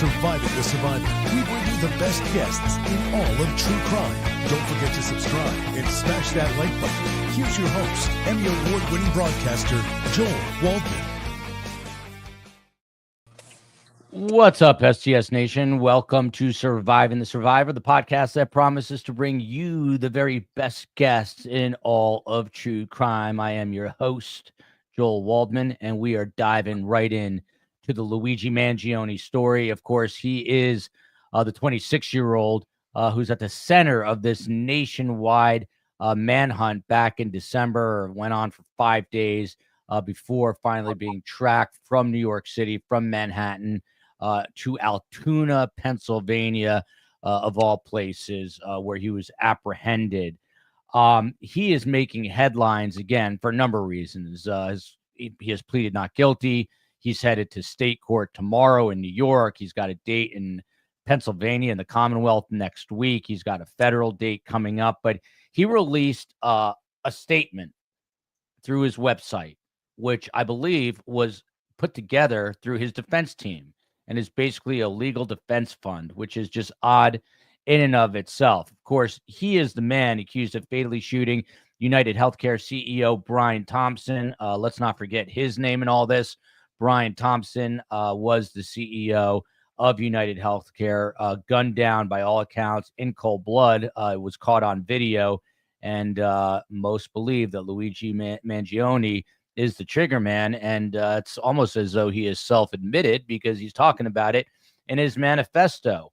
Surviving the Survivor, we bring you the best guests in all of true crime. Don't forget to subscribe and smash that like button. Here's your host, Emmy Award-winning broadcaster, Joel Waldman. What's up, STS Nation? Welcome to Surviving the Survivor, the podcast that promises to bring you the very best guests in all of true crime. I am your host, Joel Waldman, and we are diving right in to the Luigi Mangione story. Of course, he is the 26-year-old who's at the center of this nationwide manhunt back in December. Went on for 5 days before finally being tracked from New York City, from Manhattan, to Altoona, Pennsylvania, of all places, where he was apprehended. He is making headlines again for a number of reasons. He has pleaded not guilty. He's headed to state court tomorrow in New York. He's got a date in Pennsylvania in the Commonwealth next week. He's got a federal date coming up. But he released a statement through his website, which I believe was put together through his defense team, and is basically a legal defense fund, which is just odd in and of itself. Of course, he is the man accused of fatally shooting United Healthcare CEO Brian Thompson. Let's not forget his name in all this. Brian Thompson was the CEO of United Healthcare, gunned down by all accounts in cold blood. It was caught on video, and most believe that Luigi Mangione is the trigger man, and it's almost as though he is self-admitted because he's talking about it in his manifesto.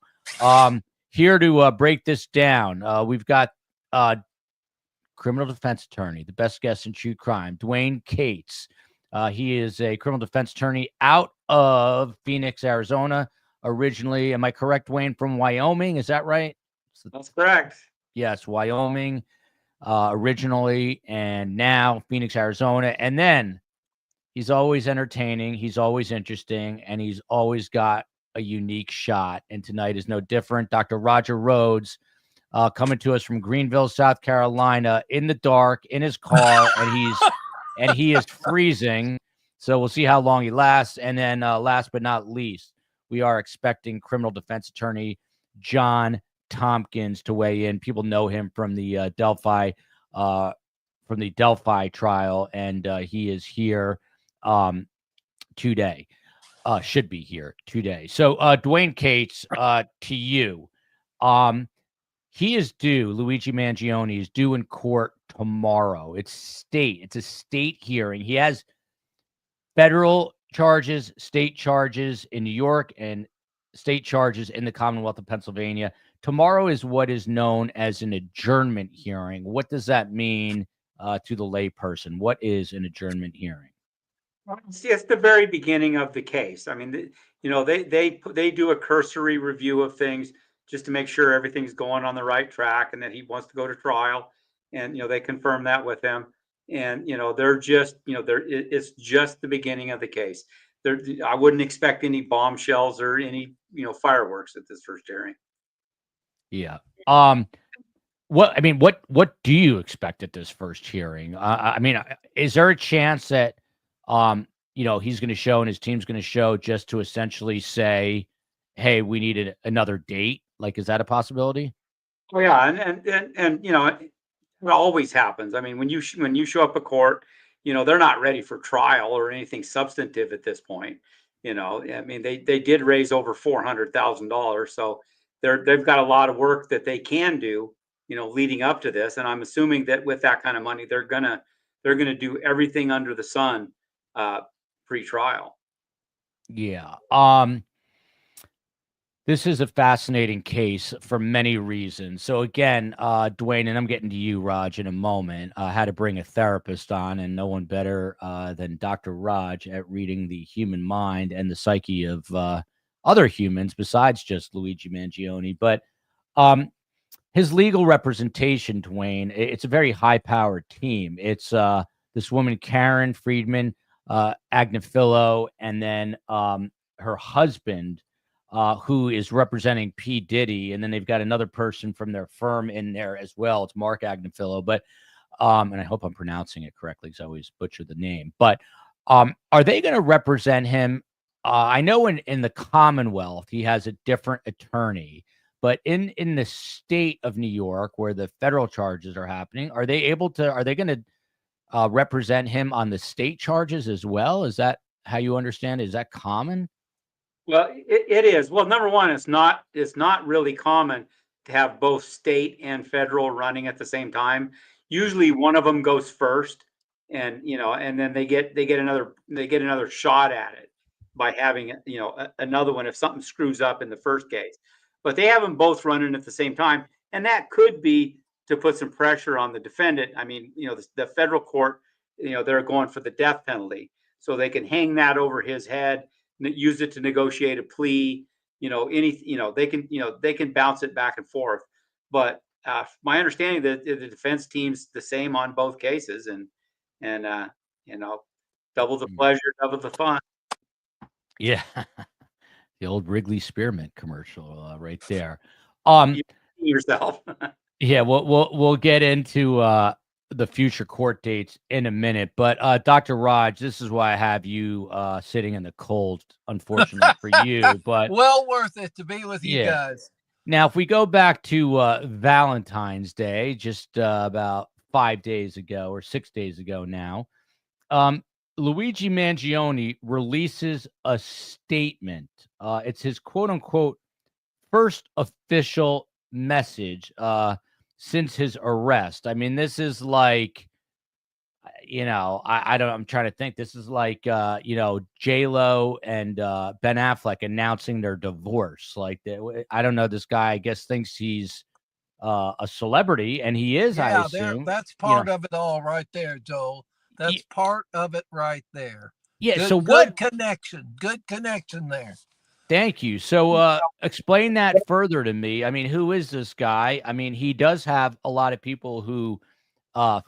Here to break this down, we've got criminal defense attorney, the best guest in true crime, Dwane Cates. He is a criminal defense attorney out of Phoenix, Arizona, originally. Am I correct, Dwane? From Wyoming, is that right? That's correct. Yes, Wyoming originally, and now Phoenix, Arizona. And then he's always entertaining, he's always interesting, and he's always got a unique shot. And tonight is no different. Dr. Roger Rhodes, coming to us from Greenville, South Carolina, in the dark, in his car, and he is freezing. So we'll see how long he lasts. And then last but not least, we are expecting criminal defense attorney John Tompkins to weigh in. People know him from the Delphi trial, and he is here today. Should be here today. So Dwane Cates, to you. He is due, Luigi Mangione is due in court tomorrow. It's a state hearing. He has federal charges, state charges in New York, and state charges in the Commonwealth of Pennsylvania. Tomorrow is what is known as an adjournment hearing. What does that mean to the layperson? What is an adjournment hearing? Well, see, it's the very beginning of the case. I mean, they do a cursory review of things just to make sure everything's going on the right track and that he wants to go to trial. And, they confirm that with him. And, they're just, it's just the beginning of the case. I wouldn't expect any bombshells or any, fireworks at this first hearing. Yeah. What do you expect at this first hearing? Is there a chance that, he's going to show and his team's going to show just to essentially say, hey, we needed another date? Like, is that a possibility? Oh yeah. And it always happens. I mean, when you show up at court, they're not ready for trial or anything substantive at this point. They did raise over $400,000. So they've got a lot of work that they can do, leading up to this. And I'm assuming that with that kind of money, they're gonna do everything under the sun pre-trial. Yeah. This is a fascinating case for many reasons. So again, Dwane, and I'm getting to you, Raj, in a moment. I had to bring a therapist on, and no one better than Dr. Raj at reading the human mind and the psyche of other humans besides just Luigi Mangione. But his legal representation, Dwane, it's a very high-powered team. It's this woman, Karen Friedman Agnifilo, and then her husband, who is representing P. Diddy, and then they've got another person from their firm in there as well. It's Mark Agnifilo, but and I hope I'm pronouncing it correctly because I always butcher the name. But are they going to represent him I know in the Commonwealth he has a different attorney, but in the state of New York where the federal charges are happening, are they going to represent him on the state charges as well? Is that how you understand it? Is that common? Well, it is. Well, number one, it's not really common to have both state and federal running at the same time. Usually one of them goes first, and and then they get another shot at it by having another one if something screws up in the first case. But they have them both running at the same time, and that could be to put some pressure on the defendant. I mean, the federal court, they're going for the death penalty, so they can hang that over his head, use it to negotiate a plea. They can bounce it back and forth. But my understanding that the defense team's the same on both cases, and double the pleasure, double the fun. Yeah. The old Wrigley Spearmint commercial right there. You yourself. Yeah, we'll get into the future court dates in a minute, but Dr. Raj, this is why I have you sitting in the cold, unfortunately for you. But well worth it to be with you guys. Now, if we go back to Valentine's Day, just about 5 days ago or 6 days ago now, Luigi Mangione releases a statement. It's his quote unquote first official message since his arrest. I mean, this is like, I'm trying to think. This is like, J-Lo and Ben Affleck announcing their divorce. Like, I don't know. This guy, I guess, thinks he's a celebrity, and he is. I assume that's part of it all right there, Joel. That's part of it right there. Yeah. Good connection there. Thank you. So explain that further to me. I mean, who is this guy? I mean, he does have a lot of people who who are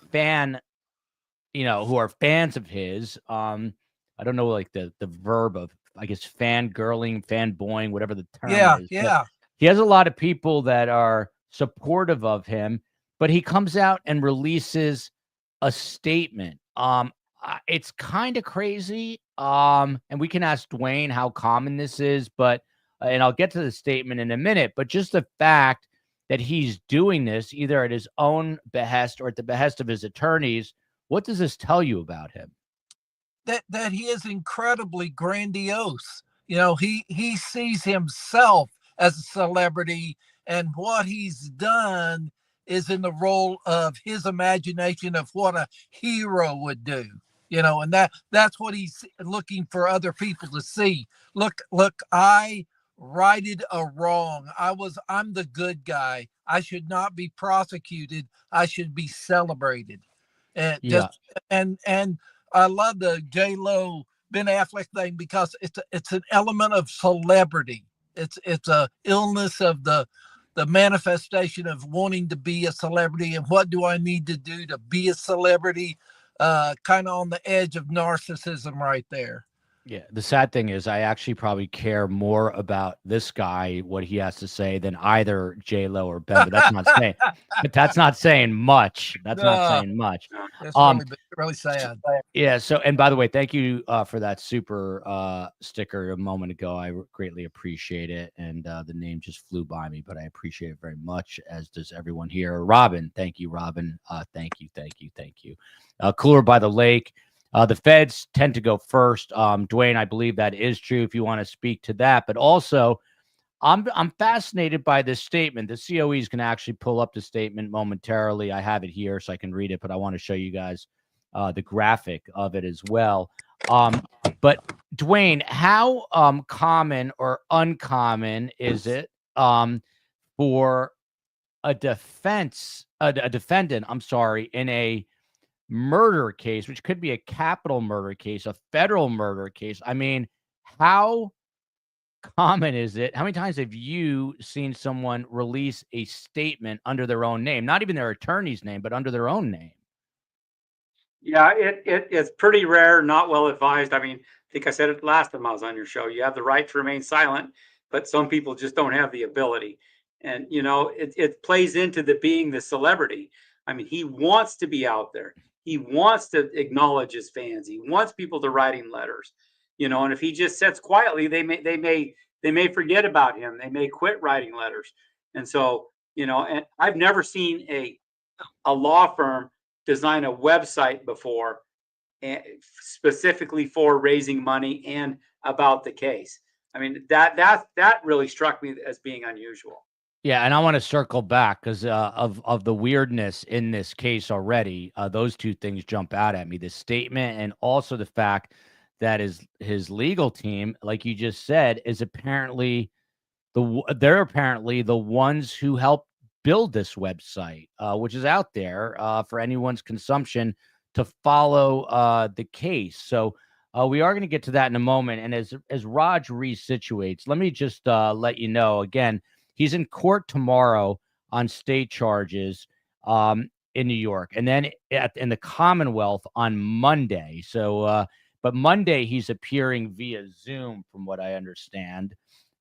fans of his. I don't know, like the verb of, I guess, fangirling, fanboying, whatever the term is. Yeah. He has a lot of people that are supportive of him, but he comes out and releases a statement. It's kind of crazy. And we can ask Dwane how common this is, but and I'll get to the statement in a minute, but just the fact that he's doing this either at his own behest or at the behest of his attorneys, what does this tell you about him? That he is incredibly grandiose. He sees himself as a celebrity, and what he's done is in the role of his imagination of what a hero would do. And that's what he's looking for other people to see. Look, I righted a wrong. I'm the good guy. I should not be prosecuted. I should be celebrated. And and I love the J-Lo Ben Affleck thing because it's an element of celebrity. It's a illness of the manifestation of wanting to be a celebrity, and what do I need to do to be a celebrity? Kind of on the edge of narcissism right there. Yeah. The sad thing is I actually probably care more about this guy, what he has to say, than either J-Lo or Ben, but that's not saying much. That's not saying much. It's really sad. Yeah. So, and by the way, thank you for that super sticker a moment ago. I greatly appreciate it. And the name just flew by me, but I appreciate it very much, as does everyone here. Robin, thank you, Robin. Thank you. Cooler by the Lake. The feds tend to go first. Dwane, I believe that is true, if you want to speak to that. But also, I'm fascinated by this statement. The COE is going to actually pull up the statement momentarily. I have it here so I can read it, but I want to show you guys the graphic of it as well. But Dwane, how common or uncommon is it for a defendant, in a murder case, which could be a capital murder case, a federal murder case? I mean, how common is it? How many times have you seen someone release a statement under their own name, not even their attorney's name, but under their own name? Yeah, it's pretty rare, not well advised. I mean, I think I said it last time I was on your show. You have the right to remain silent, but some people just don't have the ability. And it plays into being the celebrity. I mean, he wants to be out there. He wants to acknowledge his fans. He wants people to write him letters. and if he just sits quietly, they may forget about him. They may quit writing letters. And so, and I've never seen a law firm design a website before specifically for raising money and about the case. I mean, that really struck me as being unusual. Yeah, and I want to circle back because of the weirdness in this case already. Those two things jump out at me: the statement and also the fact that his legal team, like you just said, is apparently they're apparently the ones who helped build this website, which is out there for anyone's consumption to follow the case. So we are going to get to that in a moment. And as Raj resituates, let me just let you know again, he's in court tomorrow on state charges in New York, and then in the Commonwealth on Monday. So, but Monday he's appearing via Zoom, from what I understand.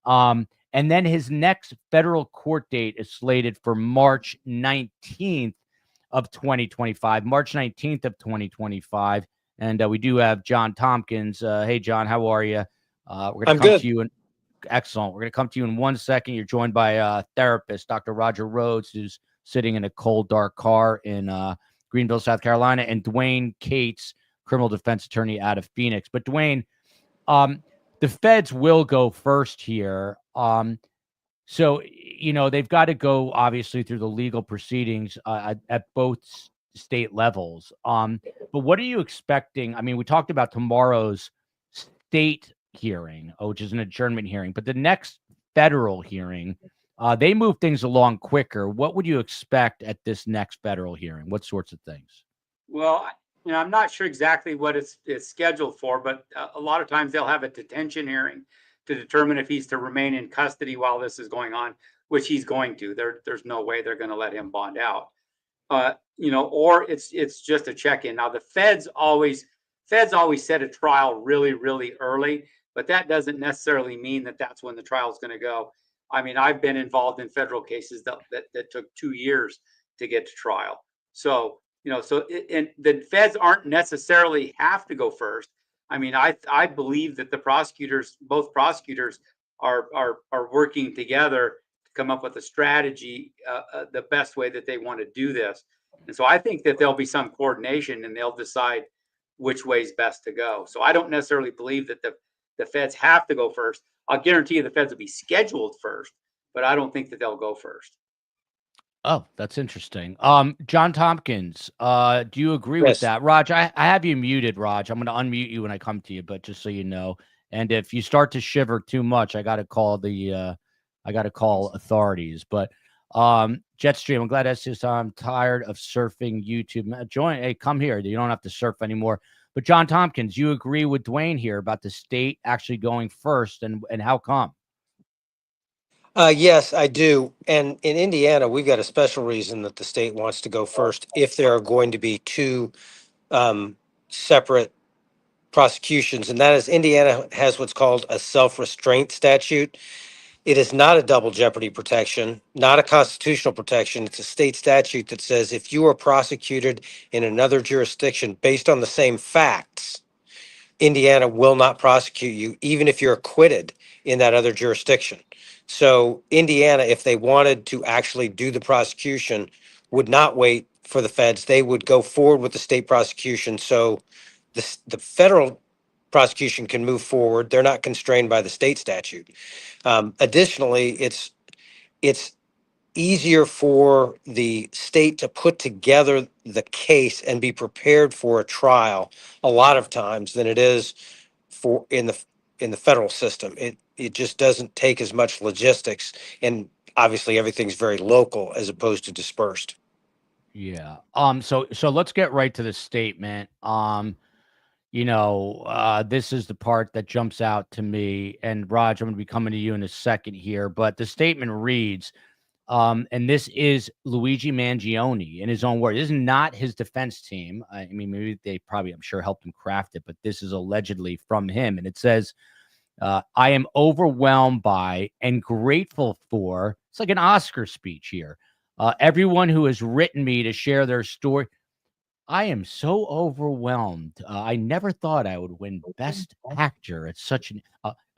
And then his next federal court date is slated for March 19th of 2025. March 19th of 2025. And we do have John Tompkins. Hey, John, how are you? We're going to come to you. Excellent. We're going to come to you in 1 second. You're joined by a therapist, Dr. Roger Rhodes, who's sitting in a cold, dark car in Greenville, South Carolina, and Dwane Cates, criminal defense attorney out of Phoenix. But Dwane, the feds will go first here. So, they've got to go obviously through the legal proceedings at both state levels. But what are you expecting? I mean, we talked about tomorrow's state hearing, which is an adjournment hearing, but the next federal hearing, they move things along quicker. What would you expect at this next federal hearing? What sorts of things? Well, I'm not sure exactly what it's scheduled for, but a lot of times they'll have a detention hearing to determine if he's to remain in custody while this is going on, which he's going to. There's no way they're going to let him bond out. Or it's just a check-in. Now the feds always set a trial really, really early, but that doesn't necessarily mean that that's when the trial is going to go. I mean, I've been involved in federal cases that took 2 years to get to trial. So, and the feds aren't necessarily have to go first. I mean, I believe that both prosecutors are working together to come up with a strategy, the best way that they want to do this. And so I think that there'll be some coordination and they'll decide which way is best to go. So I don't necessarily believe that the feds have to go first. I'll guarantee you the feds will be scheduled first, but I don't think that they'll go first. Oh, that's interesting. John Tompkins, do you agree with that? Raj, I have you muted, Raj. I'm going to unmute you when I come to you, but just so you know. And if you start to shiver too much, I got to call authorities. But Jetstream, I'm glad that's just, I'm tired of surfing YouTube. Hey, come here. You don't have to surf anymore. But John Tompkins, you agree with Dwane here about the state actually going first, and how come? Yes, I do. And in Indiana, we've got a special reason that the state wants to go first if there are going to be two separate prosecutions. And that is, Indiana has what's called a self-restraint statute. It is not a double jeopardy protection, not a constitutional protection. It's a state statute that says if you are prosecuted in another jurisdiction based on the same facts, Indiana will not prosecute you, even if you're acquitted in that other jurisdiction. So Indiana, if they wanted to actually do the prosecution, would not wait for the feds. They would go forward with the state prosecution. So the federal prosecution can move forward. They're not constrained by the state statute. Additionally, it's easier for the state to put together the case and be prepared for a trial a lot of times than it is for in the federal system. It just doesn't take as much logistics, and obviously everything's very local as opposed to dispersed. Yeah. So let's get right to the statement. This is the part that jumps out to me. And Raj, I'm going to be coming to you in a second here, but the statement reads, and this is Luigi Mangione in his own words. This is not his defense team. I mean, maybe they probably, I'm sure, helped him craft it, but this is allegedly from him. And it says, I am overwhelmed by and grateful for, it's like an Oscar speech here, everyone who has written me to share their story. I am so overwhelmed. I never thought I would win Best Actor. It's such an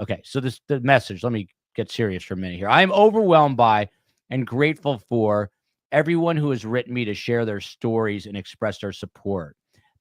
okay. So the message. Let me get serious for a minute here. I am overwhelmed by and grateful for everyone who has written me to share their stories and express their support.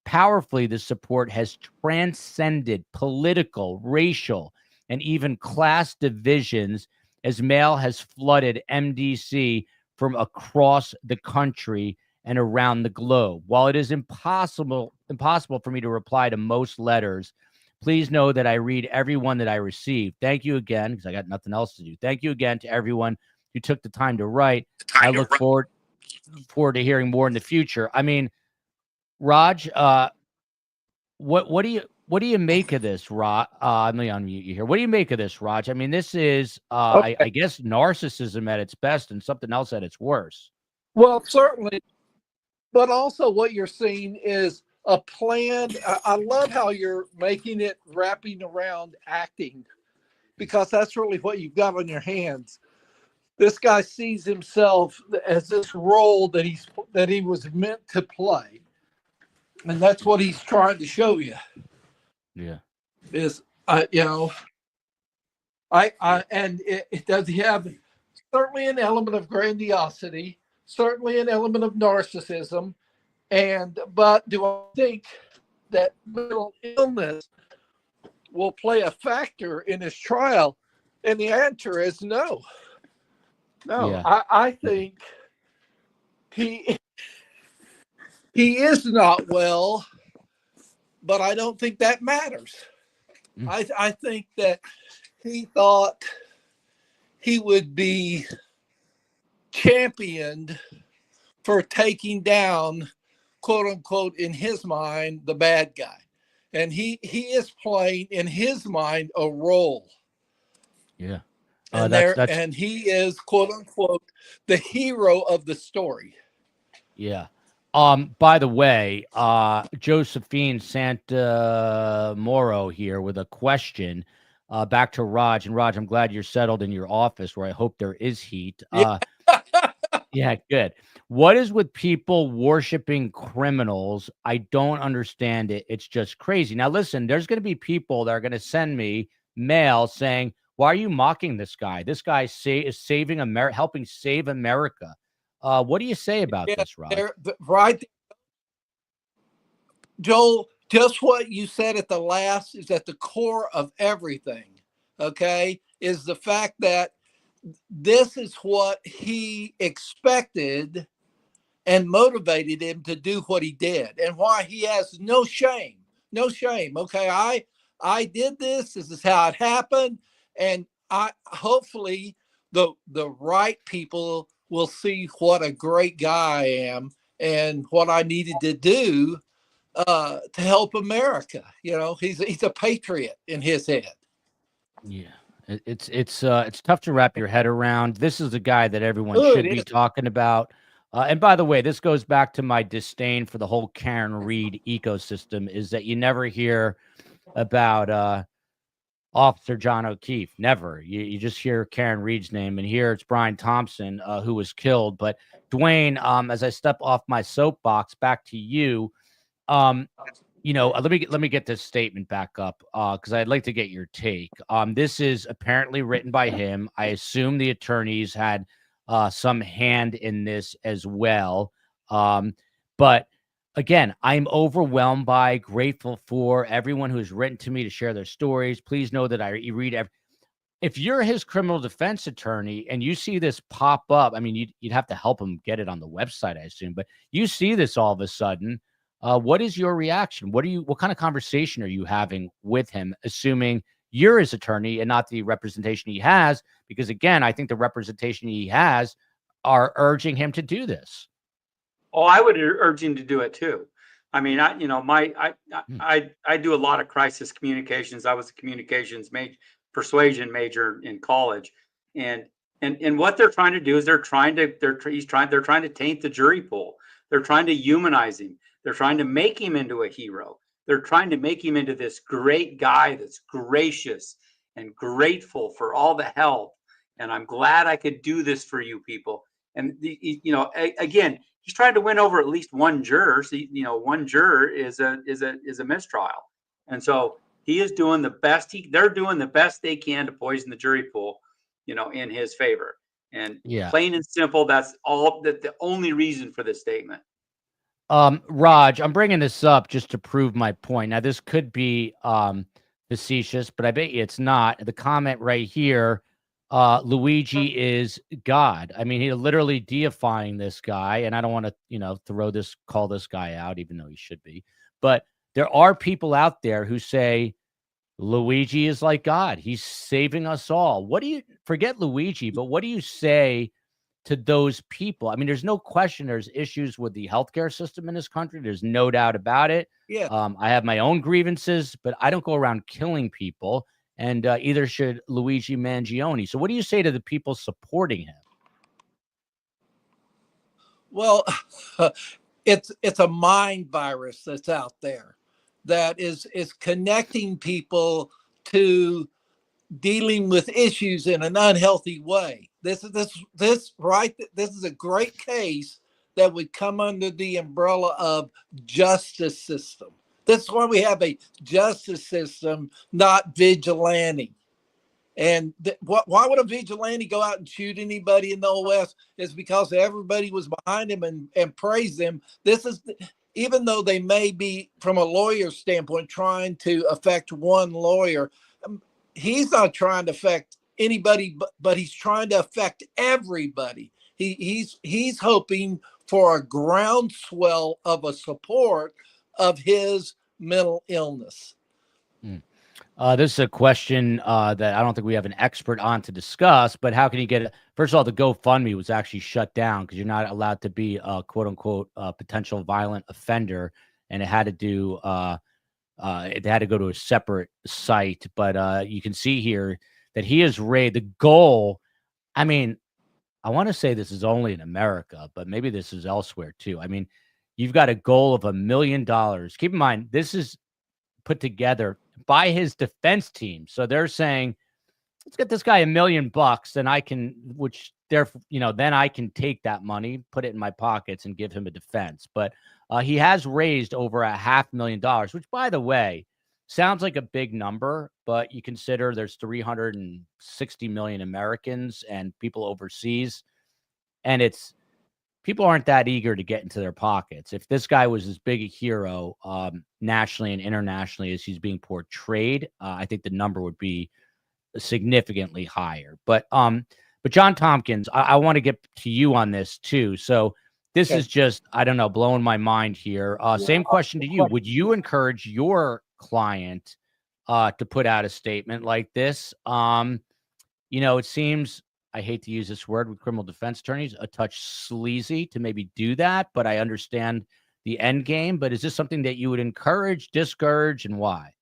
Powerfully, this support has transcended political, racial, and even class divisions as mail has flooded MDC from across the country and around the globe. While it is impossible for me to reply to most letters, please know that I read every one that I receive. Thank you again, because I got nothing else to do. Thank you again to everyone who took the time to write. I look forward to hearing more in the future. I mean, Raj, what do you make of this, Raj? Let me unmute you here. What do you make of this, Raj? I mean, this is Okay. I guess narcissism at its best and something else at its worst. Well, certainly, but also what you're seeing is a plan. I love how you're making it wrapping around acting, because that's really what you've got on your hands. This guy sees himself as this role that he was meant to play, and that's what he's trying to show you. Yeah. Is and it does he have certainly an element of grandiosity, certainly an element of narcissism, but do I think that mental illness will play a factor in his trial? And the answer is no. Yeah. I think he is not well, but I don't think that matters. I think that he thought he would be championed for taking down, quote unquote, in his mind, the bad guy. And he is playing in his mind a role. Yeah. And he is, quote unquote, the hero of the story. Yeah. By the way, Josephine Santa Moro here with a question back to Raj. And Raj, I'm glad you're settled in your office where I hope there is heat. Yeah, good. What is with people worshiping criminals? I don't understand it. It's just crazy. Now, listen, there's going to be people that are going to send me mail saying, why are you mocking this guy? This guy is saving America, helping save America. What do you say about this, Rod? Right. Joel, just what you said at the last is at the core of everything, okay, is the fact that this is what he expected and motivated him to do what he did, and why he has no shame. Okay, I did this. This is how it happened, and I hopefully the right people will see what a great guy I am and what I needed to do to help America. He's a patriot in his head. Yeah. It's tough to wrap your head around. This is a guy that everyone should be talking about. And by the way, this goes back to my disdain for the whole Karen Reed ecosystem, is that you never hear about Officer John O'Keefe. Never. You just hear Karen Reed's name, and here it's Brian Thompson, who was killed. But Dwane, as I step off my soapbox, back to you. Let me get this statement back up because I'd like to get your take. This is apparently written by him. I assume the attorneys had some hand in this as well. But again, I'm overwhelmed by, grateful for everyone who's written to me to share their stories. Please know that I read if you're his criminal defense attorney and you see this pop up, I mean, you'd have to help him get it on the website, I assume. But you see this all of a sudden. What is your reaction? What kind of conversation are you having with him, assuming you're his attorney and not the representation he has? Because again, I think the representation he has are urging him to do this. Oh, I would urge him to do it too. I mean, I do a lot of crisis communications. I was a communications persuasion major in college, and what they're trying to do is they're trying to taint the jury pool. They're trying to humanize him. They're trying to make him into a hero. They're trying to make him into this great guy that's gracious and grateful for all the help. And I'm glad I could do this for you people. And again, he's trying to win over at least one juror. So, one juror is a mistrial, and so he is doing the best. They're doing the best they can to poison the jury pool, in his favor. And Yeah. plain and simple, that's all. That the only reason for this statement. Raj, I'm bringing this up just to prove my point. Now, this could be facetious, but I bet you it's not. The comment right here, Luigi is God. I mean, he literally deifying this guy, and I don't want to, call this guy out, even though he should be. But there are people out there who say Luigi is like God. He's saving us all. Forget Luigi, but what do you say to those people? I mean, there's no question there's issues with the healthcare system in this country. There's no doubt about it. Yeah. I have my own grievances, but I don't go around killing people, and either should Luigi Mangione. So what do you say to the people supporting him? Well, it's a mind virus that's out there that is connecting people to dealing with issues in an unhealthy way. This is a great case that would come under the umbrella of justice system. That's why we have a justice system, not vigilante. And why would a vigilante go out and shoot anybody in the Old West? Is because everybody was behind him and praised him. Even though they may be, from a lawyer standpoint, trying to affect one lawyer, he's not trying to affect anybody, but he's trying to affect everybody. He's hoping for a groundswell of a support of his mental illness. This is a question that I don't think we have an expert on to discuss, but how can you get it? First of all, the GoFundMe was actually shut down because you're not allowed to be a quote unquote potential violent offender. And it had to do, it had to go to a separate site, but you can see here that he has raised the goal. I mean, I want to say this is only in America, but maybe this is elsewhere too. I mean, you've got a goal of $1 million. Keep in mind, this is put together by his defense team. So they're saying, let's get this guy $1 million, then I can, then I can take that money, put it in my pockets and give him a defense. But he has raised over $500,000, which, by the way, sounds like a big number, but you consider there's 360 million Americans and people overseas, and people aren't that eager to get into their pockets. If this guy was as big a hero nationally and internationally as he's being portrayed, I think the number would be significantly higher. But John Tompkins, I want to get to you on this too. So this is just, I don't know, blowing my mind here. Same question to you. Would you encourage your client to put out a statement like this? It seems, I hate to use this word with criminal defense attorneys, a touch sleazy to maybe do that, but I understand the end game. But is this something that you would encourage, discourage, and why?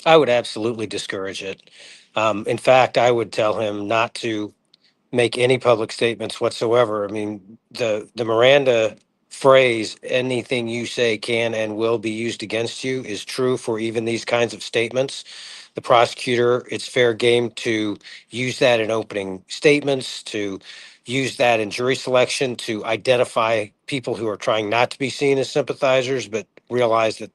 I would absolutely discourage it. In fact, I would tell him not to make any public statements whatsoever. I mean, the Miranda phrase, anything you say can and will be used against you, is true for even these kinds of statements. The prosecutor, it's fair game to use that in opening statements, to use that in jury selection, to identify people who are trying not to be seen as sympathizers, but realize that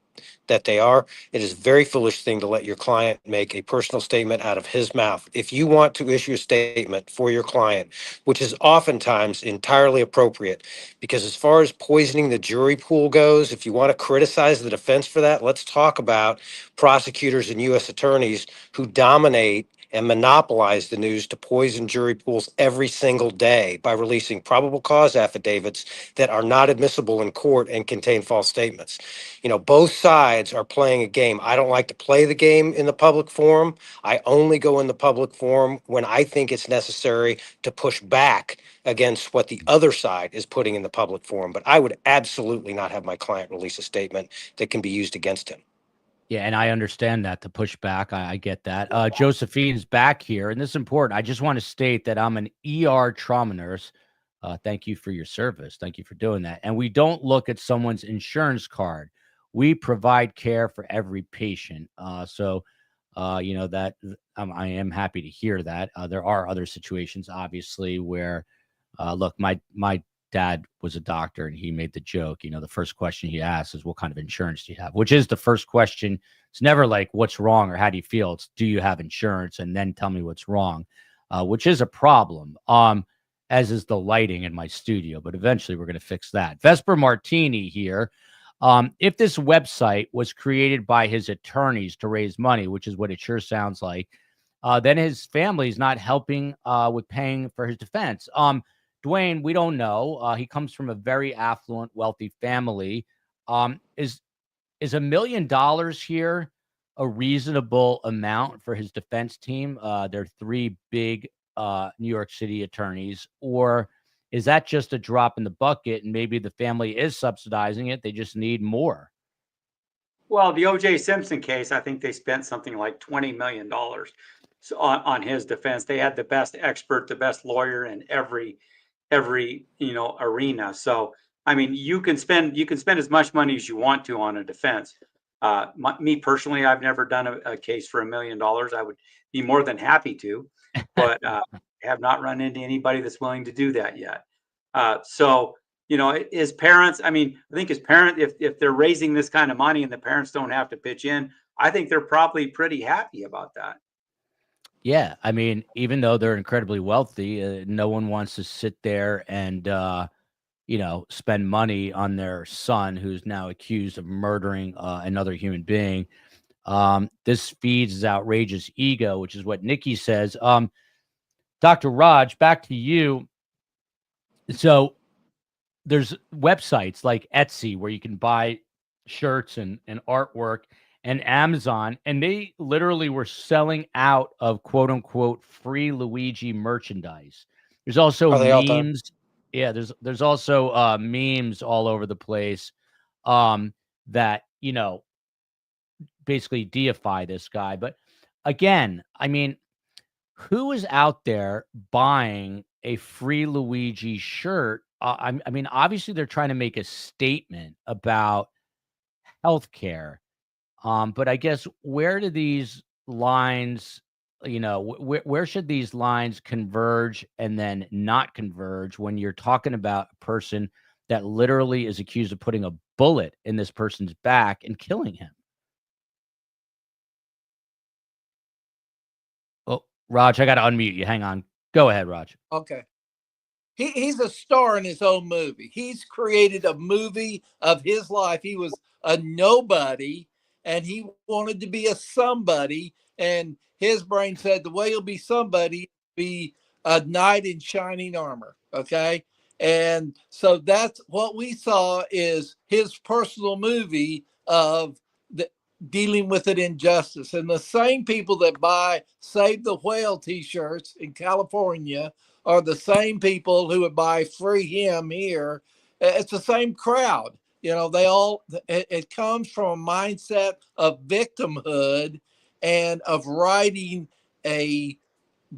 they are. It is a very foolish thing to let your client make a personal statement out of his mouth. If you want to issue a statement for your client, which is oftentimes entirely appropriate, because as far as poisoning the jury pool goes, if you want to criticize the defense for that, let's talk about prosecutors and U.S. attorneys who dominate and monopolize the news to poison jury pools every single day by releasing probable cause affidavits that are not admissible in court and contain false statements. Both sides are playing a game. I don't like to play the game in the public forum. I only go in the public forum when I think it's necessary to push back against what the other side is putting in the public forum. But I would absolutely not have my client release a statement that can be used against him. Yeah, and I understand that, to push back. I get that. Josephine's back here, and this is important. I just want to state that I'm an ER trauma nurse. Thank you for your service. Thank you for doing that. And we don't look at someone's insurance card. We provide care for every patient. So I am happy to hear that. There are other situations, obviously, where, look, my dad was a doctor, and he made the joke, the first question he asks is, what kind of insurance do you have? Which is the first question. It's never like, what's wrong or how do you feel? It's, do you have insurance? And then tell me what's wrong, which is a problem, as is the lighting in my studio. But eventually we're going to fix that. Vesper Martini here. If this website was created by his attorneys to raise money, which is what it sure sounds like, then his family is not helping with paying for his defense. Dwane, we don't know. He comes from a very affluent, wealthy family. Is $1 million here a reasonable amount for his defense team? They're three big New York City attorneys, or is that just a drop in the bucket and maybe the family is subsidizing it? They just need more. Well, the O.J. Simpson case, I think they spent something like $20 million on his defense. They had the best expert, the best lawyer in every arena. So I mean, you can spend as much money as you want to on a defense. Me personally, I've never done a case for $1 million. I would be more than happy to, but have not run into anybody that's willing to do that yet. So his parents, I mean, I think his parent, if they're raising this kind of money and the parents don't have to pitch in, I think they're probably pretty happy about that. Yeah, I mean, even though they're incredibly wealthy, no one wants to sit there and spend money on their son who's now accused of murdering another human being. This feeds his outrageous ego, which is what Nikki says. Dr. Raj, back to you. So there's websites like Etsy where you can buy shirts and artwork, and Amazon, and they literally were selling out of quote unquote free Luigi merchandise. There's also Are they all done? memes. Yeah, there's also memes all over the place that basically deify this guy. But again, I mean, who is out there buying a free Luigi shirt? I mean, obviously they're trying to make a statement about healthcare. But I guess where do these lines, where should these lines converge and then not converge when you're talking about a person that literally is accused of putting a bullet in this person's back and killing him? Oh, Raj, I got to unmute you. Hang on. Go ahead, Raj. Okay. He's a star in his own movie. He's created a movie of his life. He was a nobody and he wanted to be a somebody. And his brain said the way he'll be somebody, be a knight in shining armor. Okay. And so that's what we saw is his personal movie of dealing with an injustice. And the same people that buy Save the Whale t-shirts in California are the same people who would buy Free Him here. It's the same crowd. It comes from a mindset of victimhood and of righting a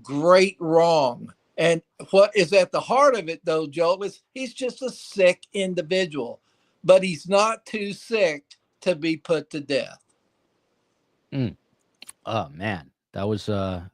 great wrong. And what is at the heart of it, though, Joel, is he's just a sick individual, but he's not too sick to be put to death. Oh man, that was a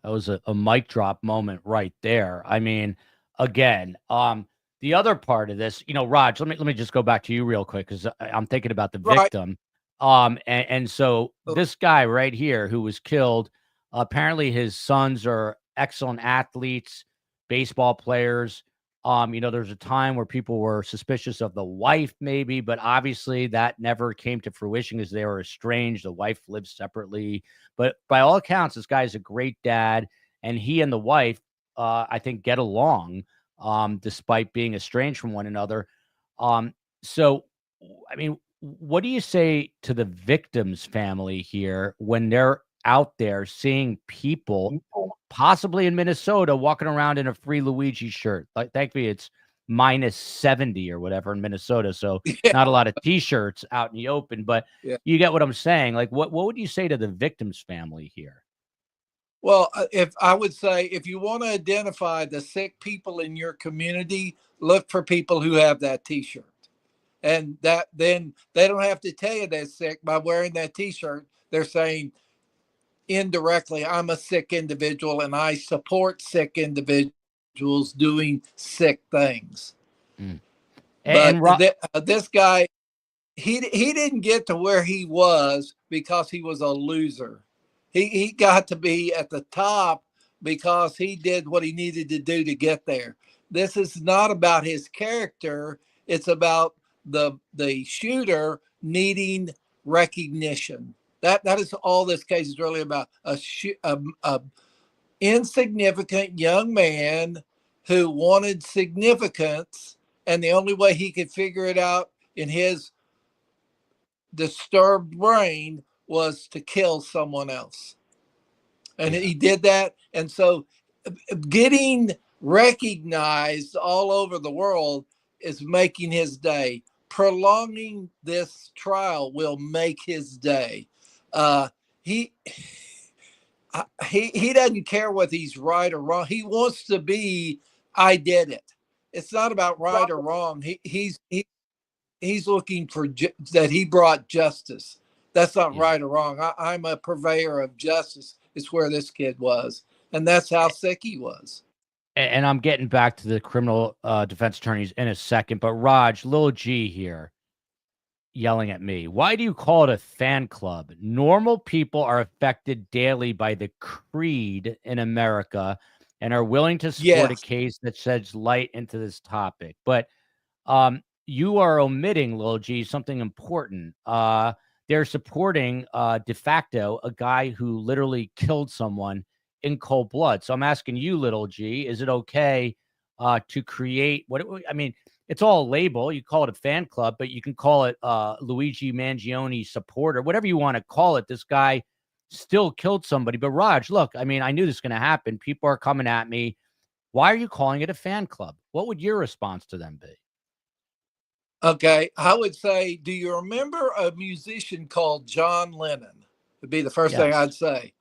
mic drop moment right there. I mean, again, the other part of this, Raj, let me just go back to you real quick because I'm thinking about the victim. And so this guy right here who was killed, apparently his sons are excellent athletes, baseball players. There's a time where people were suspicious of the wife, maybe, but obviously that never came to fruition because they were estranged. The wife lives separately, but by all accounts, this guy's a great dad, and he and the wife, I think, get along, despite being estranged from one another. So, I mean, what do you say to the victim's family here when they're out there seeing people possibly in Minnesota walking around in a free Luigi shirt? Like, thankfully it's minus 70 or whatever in Minnesota, so not a lot of t-shirts out in the open, but you get what I'm saying. Like, what would you say to the victim's family here? Well, if I would say, if you want to identify the sick people in your community, look for people who have that t-shirt. And that then they don't have to tell you they're sick by wearing that t-shirt. They're saying indirectly, I'm a sick individual and I support sick individuals doing sick things. But And this guy, he didn't get to where he was because he was a loser. He got to be at the top because he did what he needed to do to get there. This is not about his character. It's about the shooter needing recognition. That is all this case is really about. A insignificant young man who wanted significance, and the only way he could figure it out in his disturbed brain was to kill someone else. And he did that. And so getting recognized all over the world is making his day. Prolonging this trial will make his day. He he doesn't care whether he's right or wrong. He wants to be, I did it. It's not about right or wrong. He's looking for that he brought justice. That's not right or wrong. I'm a purveyor of justice. It's where this kid was, and that's how sick he was. And I'm getting back to the criminal defense attorneys in a second, but Raj, little G here, yelling at me. Why do you call it a fan club? Normal people are affected daily by the creed in America and are willing to support a case that sheds light into this topic. But you are omitting, Lil G, something important. They're supporting de facto a guy who literally killed someone in cold blood. So I'm asking you, Little G, is it okay to create what I mean? It's all a label. You call it a fan club, but you can call it Luigi Mangione supporter, whatever you want to call it. This guy still killed somebody. But Raj, look, I mean, I knew this was going to happen. People are coming at me. Why are you calling it a fan club? What would your response to them be? Okay, I would say, do you remember a musician called John Lennon? Would be the first thing I'd say.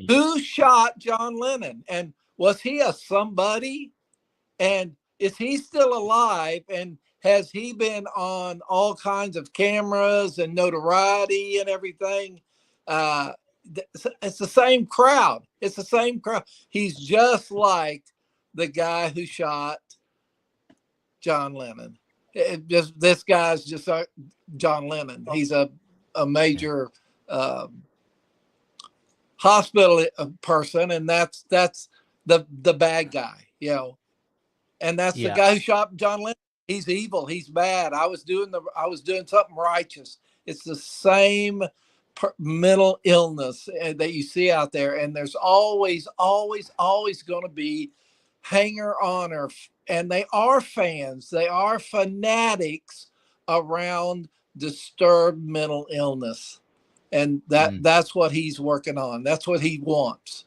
Who shot John Lennon? And was he a somebody? And is he still alive? And has he been on all kinds of cameras and notoriety and everything? It's the same crowd. It's the same crowd. He's just like the guy who shot John Lennon. This guy's just John Lennon. He's a major hospital person, and that's the bad guy, and that's the guy who shot John Lennon. He's evil. He's bad. I was doing something righteous. It's the same mental illness that you see out there, and there's always going to be hanger-on, and they are fans. They are fanatics around disturbed mental illness, and that's what he's working on. That's what he wants.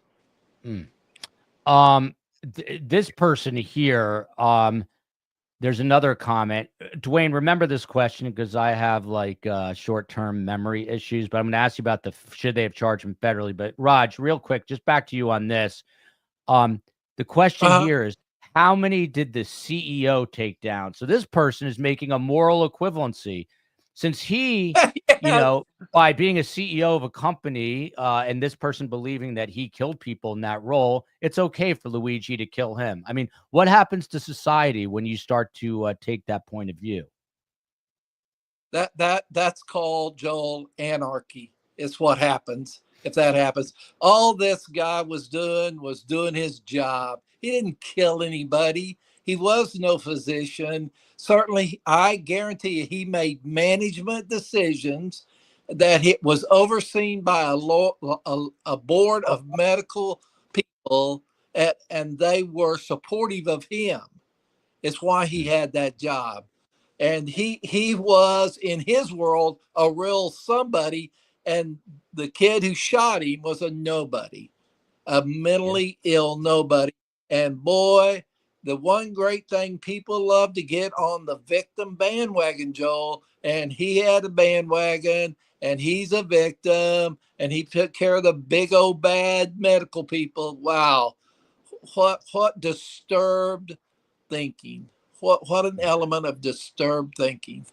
This person here, there's another comment. Dwane, remember this question because I have like short-term memory issues, but I'm going to ask you about should they have charged him federally. But Raj, real quick, just back to you on this. The question here is, how many did the CEO take down? So this person is making a moral equivalency since he, by being a CEO of a company and this person believing that he killed people in that role, it's okay for Luigi to kill him. I mean, what happens to society when you start to take that point of view? That's called, Joel, anarchy. It's what happens if that happens. All this guy was doing his job. He didn't kill anybody. He was no physician. Certainly, I guarantee you, he made management decisions that it was overseen by a board of medical people, and they were supportive of him. It's why he had that job. And he was, in his world, a real somebody, and the kid who shot him was a nobody, a mentally ill nobody. And boy, the one great thing, people love to get on the victim bandwagon, Joel, and he had a bandwagon, and he's a victim, and he took care of the big old bad medical people. Wow. What disturbed thinking. What an element of disturbed thinking.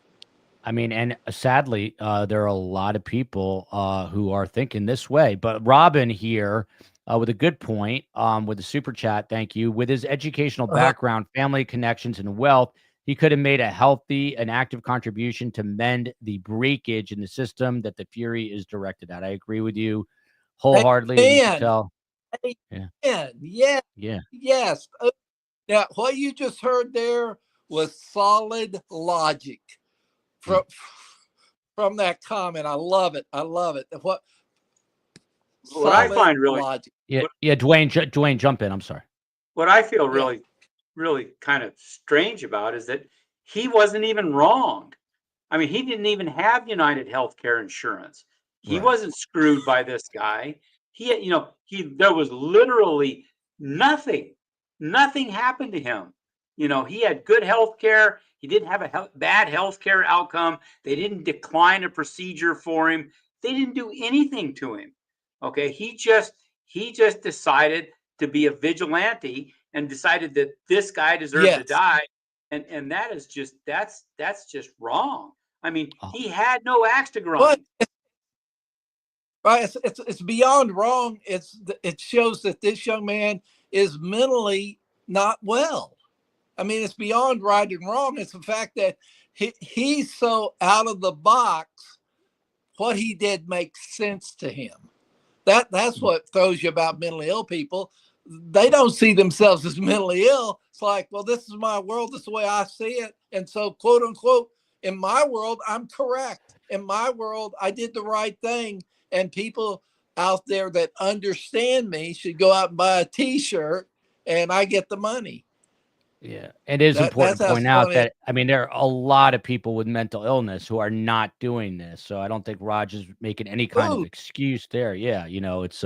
I mean, and sadly, there are a lot of people who are thinking this way. But Robin here with a good point with the super chat, thank you. With his educational background, family connections, and wealth, he could have made a healthy and active contribution to mend the breakage in the system that the fury is directed at. I agree with you wholeheartedly. And you can tell. Yeah. Yeah. Yeah. Yes. Now, what you just heard there was solid logic from that comment. I love it. I love it. What I find really logic. Yeah. Yeah. Dwane, jump in. I'm sorry. What I feel really, really kind of strange about is that he wasn't even wronged. I mean, he didn't even have United Healthcare insurance. He wasn't screwed by this guy. There was literally nothing happened to him. He had good health care. He didn't have a bad health care outcome. They didn't decline a procedure for him. They didn't do anything to him. Okay. He just decided to be a vigilante and decided that this guy deserved to die. And that is just, that's just wrong. I mean, he had no axe to grind. Right. It's beyond wrong. It shows that this young man is mentally not well. I mean, it's beyond right and wrong. It's the fact that he's so out of the box. What he did makes sense to him. That's what throws you about mentally ill people. They don't see themselves as mentally ill. It's like, well, this is my world. This is the way I see it. And so, quote unquote, in my world, I'm correct. In my world, I did the right thing. And people out there that understand me should go out and buy a T-shirt and I get the money. Yeah. It is important to point out that, I mean, there are a lot of people with mental illness who are not doing this. So I don't think Raj is making any kind of excuse there. Yeah. It's,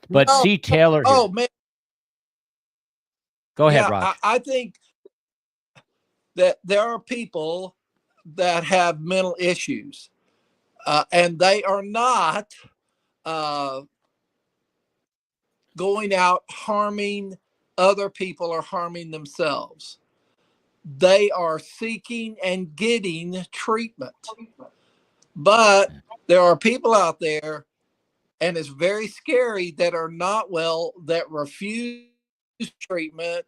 but C. Taylor. Oh, man. Go ahead, Raj. I think that there are people that have mental issues and they are not going out harming other people or harming themselves. They are seeking and getting treatment. But there are people out there, and it's very scary, that are not well, that refuse treatment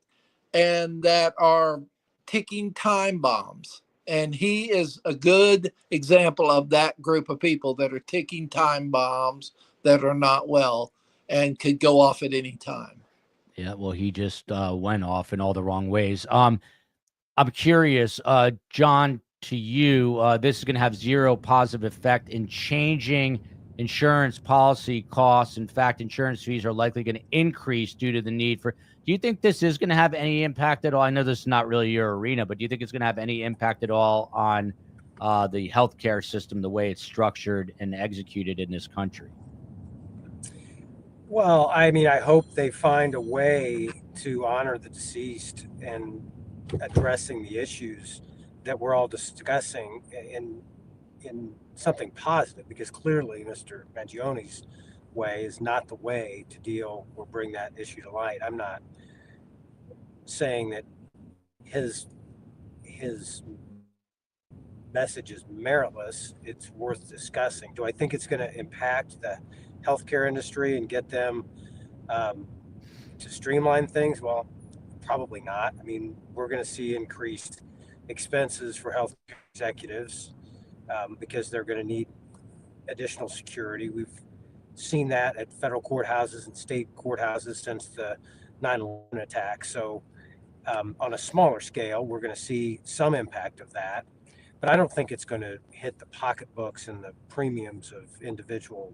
and that are ticking time bombs. And he is a good example of that group of people that are ticking time bombs that are not well and could go off at any time. Yeah, well, he just went off in all the wrong ways. I'm curious, John, to you, this is going to have zero positive effect in changing insurance policy costs. In fact, insurance fees are likely going to increase due to the need for. Do you think this is going to have any impact at all? I know this is not really your arena, but do you think it's going to have any impact at all on the healthcare system, the way it's structured and executed in this country? Well, I mean, I hope they find a way to honor the deceased and addressing the issues that we're all discussing in something positive, because clearly Mr. Mangione's way is not the way to deal or bring that issue to light. I'm not saying that his message is meritless. It's worth discussing. Do I think it's going to impact the healthcare industry and get them to streamline things? Well, probably not. I mean, we're going to see increased expenses for healthcare executives because they're going to need additional security. We've seen that at federal courthouses and state courthouses since the 9/11 attack. So on a smaller scale, we're going to see some impact of that. But I don't think it's going to hit the pocketbooks and the premiums of individual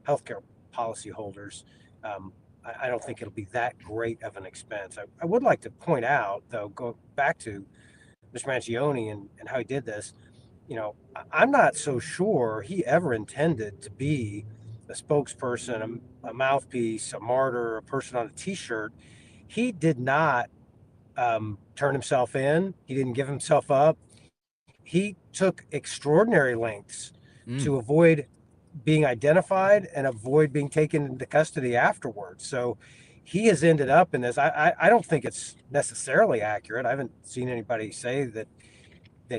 healthcare policyholders. I don't think it'll be that great of an expense. I would like to point out, though, go back to Mr. Mangione and how he did this. I'm not so sure he ever intended to be a spokesperson, a mouthpiece, a martyr, a person on a T-shirt. He did not turn himself in. He didn't give himself up. He took extraordinary lengths to avoid being identified and avoid being taken into custody afterwards. So he has ended up in this. I don't think it's necessarily accurate. I haven't seen anybody say that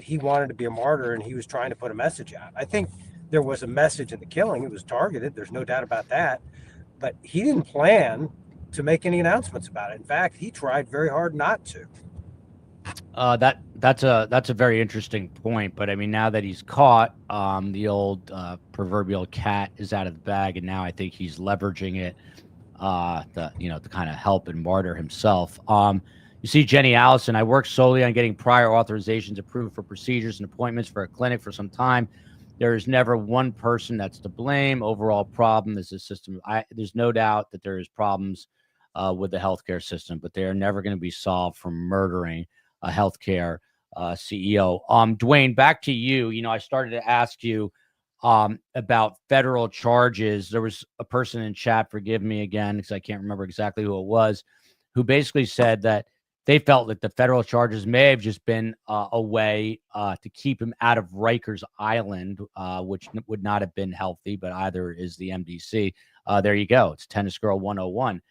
he wanted to be a martyr and he was trying to put a message out. I think there was a message in the killing. It was targeted. There's no doubt about that. But he didn't plan to make any announcements about it. In fact, he tried very hard not to. That's a very interesting point. But I mean, now that he's caught, the old proverbial cat is out of the bag, and now I think he's leveraging it to kind of help and martyr himself. You see, Jenny Allison, I worked solely on getting prior authorizations approved for procedures and appointments for a clinic for some time. There is never one person that's to blame. Overall problem is the system. There's no doubt that there is problems with the healthcare system, but they are never going to be solved from murdering a healthcare CEO. Dwane, back to you. I started to ask you about federal charges. There was a person in chat, forgive me again, because I can't remember exactly who it was, who basically said that they felt that the federal charges may have just been a way to keep him out of Rikers Island, which would not have been healthy, but either is the MDC. There you go. It's Tennis Girl 101.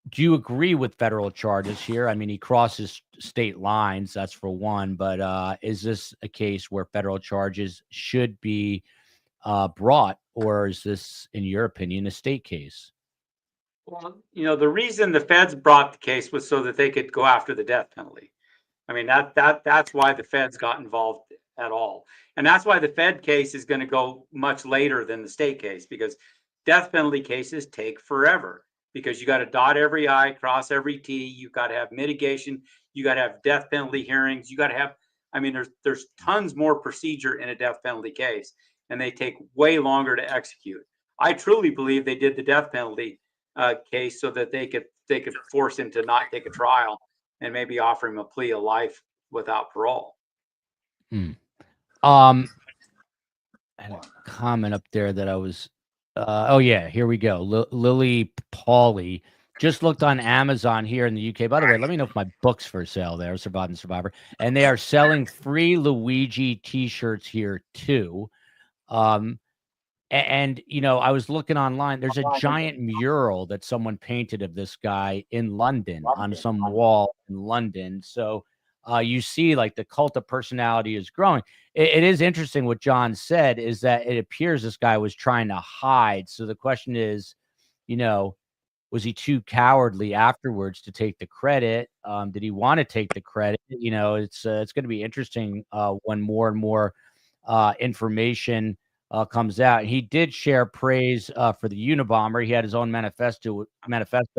Do you agree with federal charges here? I mean, he crosses state lines, that's for one, but is this a case where federal charges should be brought, or is this, in your opinion, a state case? Well, the reason the feds brought the case was so that they could go after the death penalty. I mean, that's why the feds got involved at all. And that's why the Fed case is going to go much later than the state case, because death penalty cases take forever, because you got to dot every I, cross every T. You've got to have mitigation. You got to have death penalty hearings. You got to have, I mean, there's tons more procedure in a death penalty case, and they take way longer to execute. I truly believe they did the death penalty case so that they could force him to not take a trial and maybe offer him a plea of life without parole. I had a comment up there that I was oh yeah, here we go. Lily Pauly just looked on Amazon here in the UK. By the way, let me know if my book's for sale there, Surviving the Survivor. And they are selling free Luigi t-shirts here too. And I was looking online. There's a giant mural that someone painted of this guy in London on some wall in London. So you see, like, the cult of personality is growing. It is interesting what John said, is that it appears this guy was trying to hide. So the question is, was he too cowardly afterwards to take the credit? Did he want to take the credit? It's going to be interesting when more and more information comes out. He did share praise for the Unabomber. He had his own manifesto,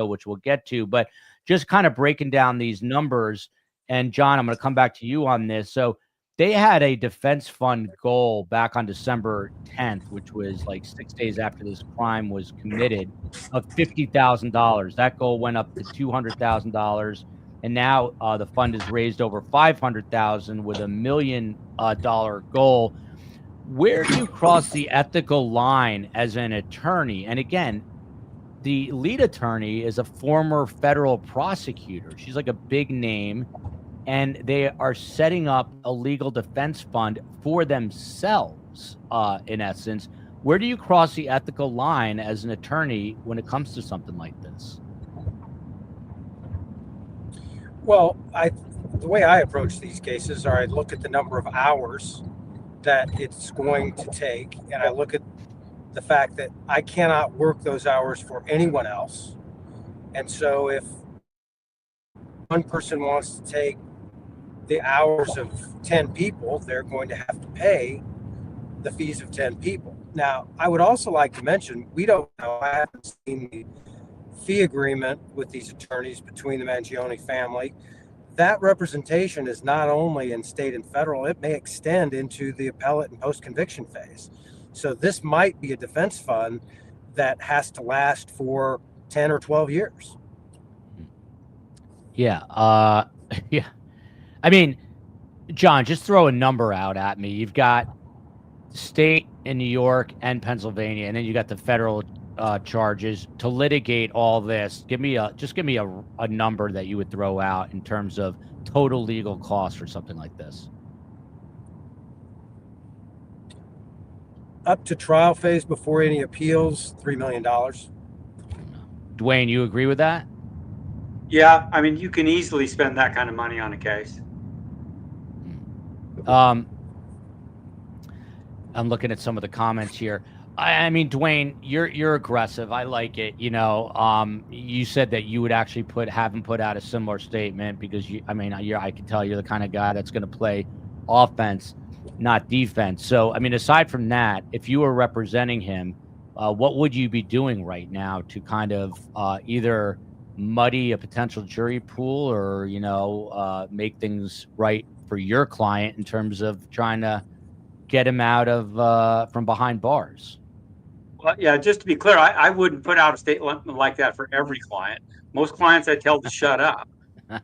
which we'll get to, but just kind of breaking down these numbers. And John, I'm going to come back to you on this. So they had a defense fund goal back on December 10th, which was like 6 days after this crime was committed, of $50,000. That goal went up to $200,000. And now the fund has raised over $500,000 with $1 million goal. Where do you cross the ethical line as an attorney? And again, the lead attorney is a former federal prosecutor. She's like a big name, and they are setting up a legal defense fund for themselves, in essence. Where do you cross the ethical line as an attorney when it comes to something like this? Well, the way I approach these cases are I look at the number of hours that it's going to take, and I look at the fact that I cannot work those hours for anyone else. And so if one person wants to take the hours of 10 people, they're going to have to pay the fees of 10 people. Now, I would also like to mention, we don't know, I haven't seen the fee agreement with these attorneys between the Mangione family. That representation is not only in state and federal, it may extend into the appellate and post-conviction phase. So this might be a defense fund that has to last for 10 or 12 years. Yeah. Yeah. I mean, John, just throw a number out at me. You've got state in New York and Pennsylvania, and then you got the federal charges to litigate all this. Give me a number that you would throw out in terms of total legal costs for something like this. Up to trial phase before any appeals, $3 million. Dwane, you agree with that? Yeah, I mean, you can easily spend that kind of money on a case. I'm looking at some of the comments here. I mean, Dwane, you're aggressive. I like it. You said that you would actually have him put out a similar statement because I can tell you're the kind of guy that's going to play offense, not defense. So, I mean, aside from that, if you were representing him, what would you be doing right now to kind of either muddy a potential jury pool or make things right for your client in terms of trying to get him out of from behind bars? Well, yeah, just to be clear, I wouldn't put out a statement like that for every client. Most clients I tell to shut up.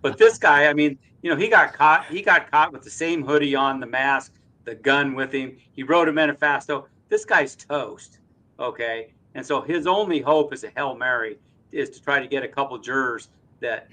But this guy, I mean, he got caught. He got caught with the same hoodie on, the mask, the gun with him. He wrote a manifesto. This guy's toast. Okay. And so his only hope is a Hail Mary is to try to get a couple jurors that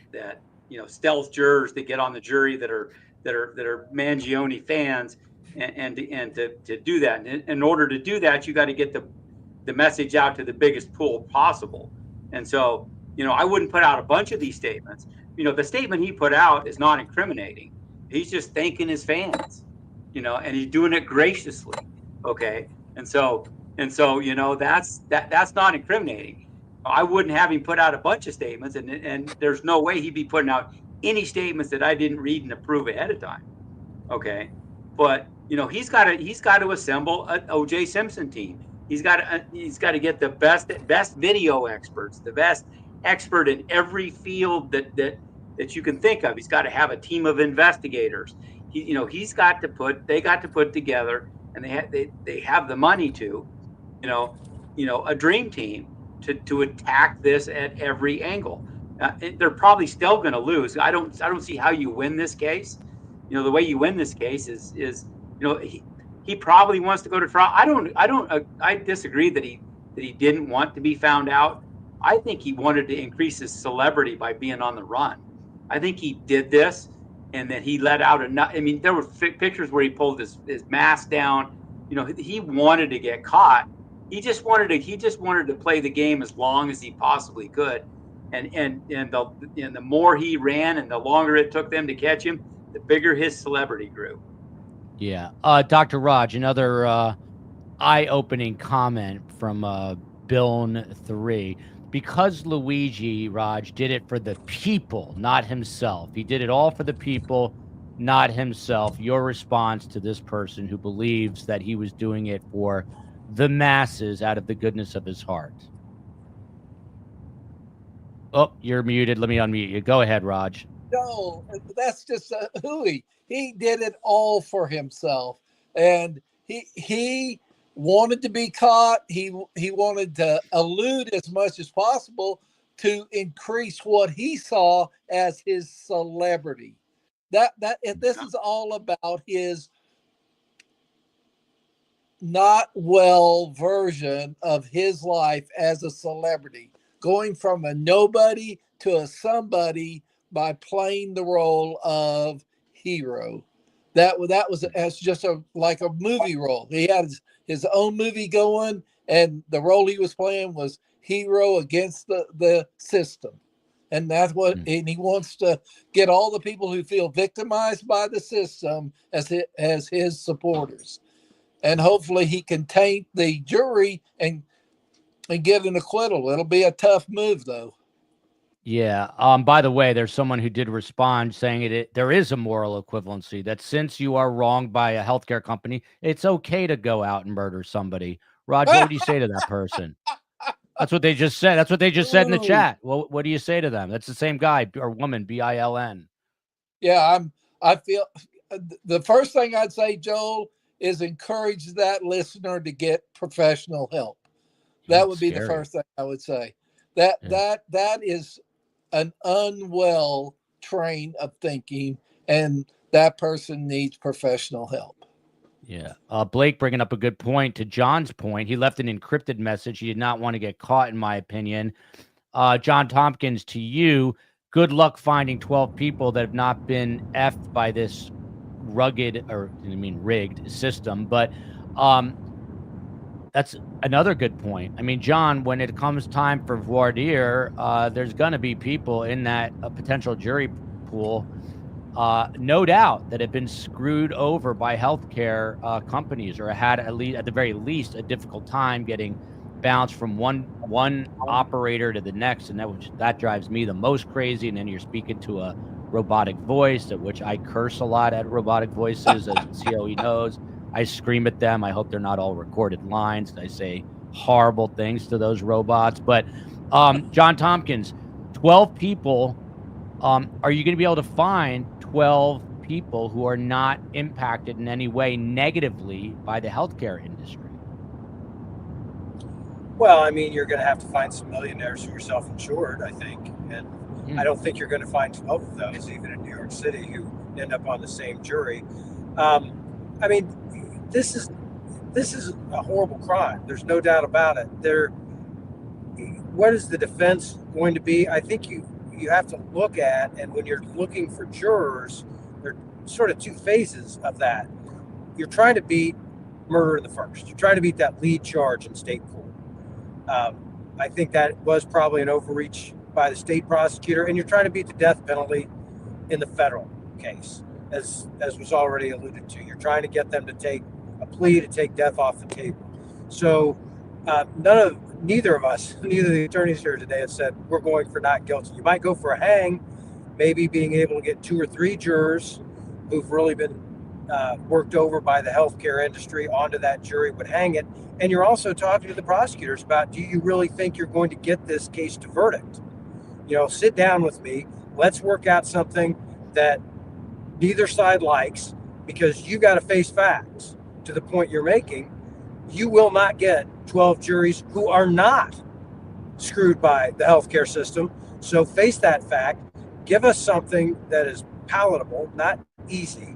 stealth jurors that get on the jury that are Mangione fans and to do that. And in order to do that, you got to get the message out to the biggest pool possible. And so, I wouldn't put out a bunch of these statements. The statement he put out is not incriminating. He's just thanking his fans, and he's doing it graciously. Okay. And so, that's not incriminating. I wouldn't have him put out a bunch of statements, and there's no way he'd be putting out any statements that I didn't read and approve ahead of time. Okay. But, he's got to assemble an OJ Simpson team. He's got to get the best video experts, the best expert in every field that you can think of. He's got to have a team of investigators. They got to put together, and they have the money to, a dream team to attack this at every angle. They're probably still going to lose. I don't see how you win this case. The way you win this case is he probably wants to go to trial. I disagree that he didn't want to be found out. I think he wanted to increase his celebrity by being on the run. I think he did this, and then he let out enough. I mean, there were pictures where he pulled his mask down. He wanted to get caught. He just wanted to play the game as long as he possibly could, and the more he ran and the longer it took them to catch him, the bigger his celebrity grew. Yeah. Dr. Raj, another eye-opening comment from Biln3. Because Luigi, Raj, did it for the people, not himself. He did it all for the people, not himself. Your response to this person who believes that he was doing it for the masses out of the goodness of his heart. Oh, you're muted. Let me unmute you. Go ahead, Raj. No, that's just a hooey. He did it all for himself, and he wanted to be caught. He wanted to elude as much as possible to increase what he saw as his celebrity. This is all about his not well version of his life as a celebrity, going from a nobody to a somebody by playing the role of hero. That was as just like a movie role. He had his own movie going, and the role he was playing was hero against the system. And that's what and he wants to get all the people who feel victimized by the system as his supporters. And hopefully he can taint the jury and get an acquittal. It'll be a tough move, though. Yeah. By the way, there's someone who did respond saying there is a moral equivalency that since you are wronged by a healthcare company, it's okay to go out and murder somebody. Raj, what would you say to that person? That's what they just said. That's what they just said in the chat. Well, what do you say to them? That's the same guy or woman, BILN. Yeah, I feel the first thing I'd say, Joel, is encourage that listener to get professional help. That would be the first thing I would say. That is an unwell train of thinking, and that person needs professional help. Yeah. Blake bringing up a good point. To John's point, he left an encrypted message. He did not want to get caught, in my opinion. John Tompkins, to you, good luck finding 12 people that have not been effed by this rigged system. But that's another good point. I mean, John, when it comes time for voir dire, there's going to be people in that potential jury pool no doubt that have been screwed over by healthcare companies, or had at the very least a difficult time getting bounced from one operator to the next, and that drives me the most crazy. And then you're speaking to a robotic voice, at which I curse a lot at robotic voices, as COE knows. I scream at them. I hope they're not all recorded lines. I say horrible things to those robots. But John Tompkins, 12 people. Are you going to be able to find 12 people who are not impacted in any way negatively by the healthcare industry? Well, I mean, you're going to have to find some millionaires who are self-insured, I think. And I don't think you're going to find 12 of those, even in New York City, who end up on the same jury. I mean, this is a horrible crime. There's no doubt about it. What is the defense going to be? I think you have to look at, and when you're looking for jurors, there are sort of two phases of that. You're trying to beat murder in the first. You're trying to beat that lead charge in state court. I think that was probably an overreach by the state prosecutor, and you're trying to beat the death penalty in the federal case, as was already alluded to. You're trying to get them to take a plea to take death off the table. So neither of the attorneys here today have said we're going for not guilty. You might go for a hang, maybe being able to get 2 or 3 jurors who've really been worked over by the healthcare industry onto that jury would hang it. And you're also talking to the prosecutors about, do you really think you're going to get this case to verdict? Sit down with me. Let's work out something that neither side likes, because you got to face facts. To the point you're making, you will not get 12 juries who are not screwed by the healthcare system. So face that fact. Give us something that is palatable, not easy,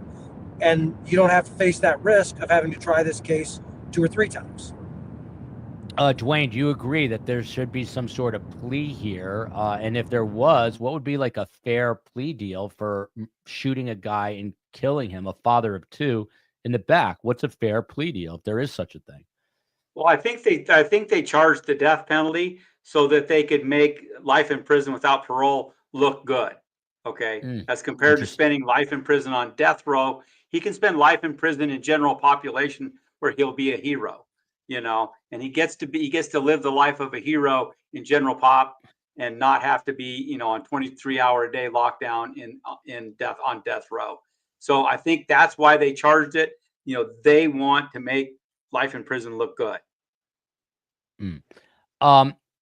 and you don't have to face that risk of having to try this case 2 or 3 times. Dwane, do you agree that there should be some sort of plea here? And if there was, what would be like a fair plea deal for shooting a guy and killing him, a father of 2, in the back? What's a fair plea deal if there is such a thing? Well, I think they charged the death penalty so that they could make life in prison without parole look good. Okay. As compared to spending life in prison on death row, he can spend life in prison in general population where he'll be a hero, and he gets to live the life of a hero in general pop and not have to be, on 23-hour a day lockdown on death row. So I think that's why they charged it. They want to make life in prison look good.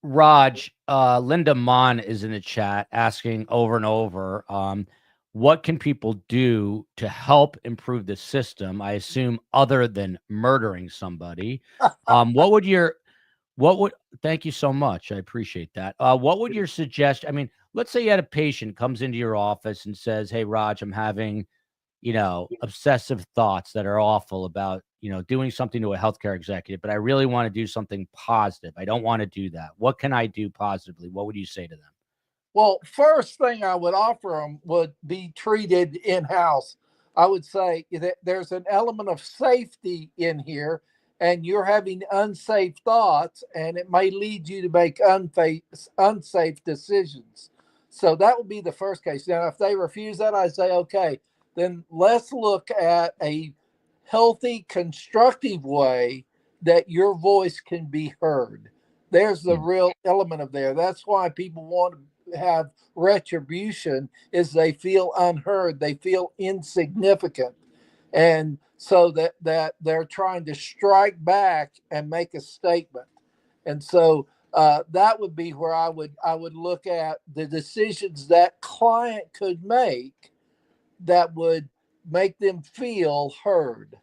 Raj, Linda Mon is in the chat asking over and over, what can people do to help improve the system? I assume other than murdering somebody. Thank you so much. I appreciate that. What would your suggestion? I mean, let's say you had a patient comes into your office and says, "Hey, Raj, I'm having, obsessive thoughts that are awful about, doing something to a healthcare executive, but I really want to do something positive. I don't want to do that. What can I do positively?" What would you say to them? Well, first thing I would offer them would be treated in-house. I would say that there's an element of safety in here, and you're having unsafe thoughts, and it may lead you to make unsafe decisions. So that would be the first case. Now, if they refuse that, I say, okay, then let's look at a healthy, constructive way that your voice can be heard. There's the real element of there. That's why people want to have retribution, is they feel unheard, they feel insignificant, and so that they're trying to strike back and make a statement. And so that would be where I would look at the decisions that client could make that would make them feel heard.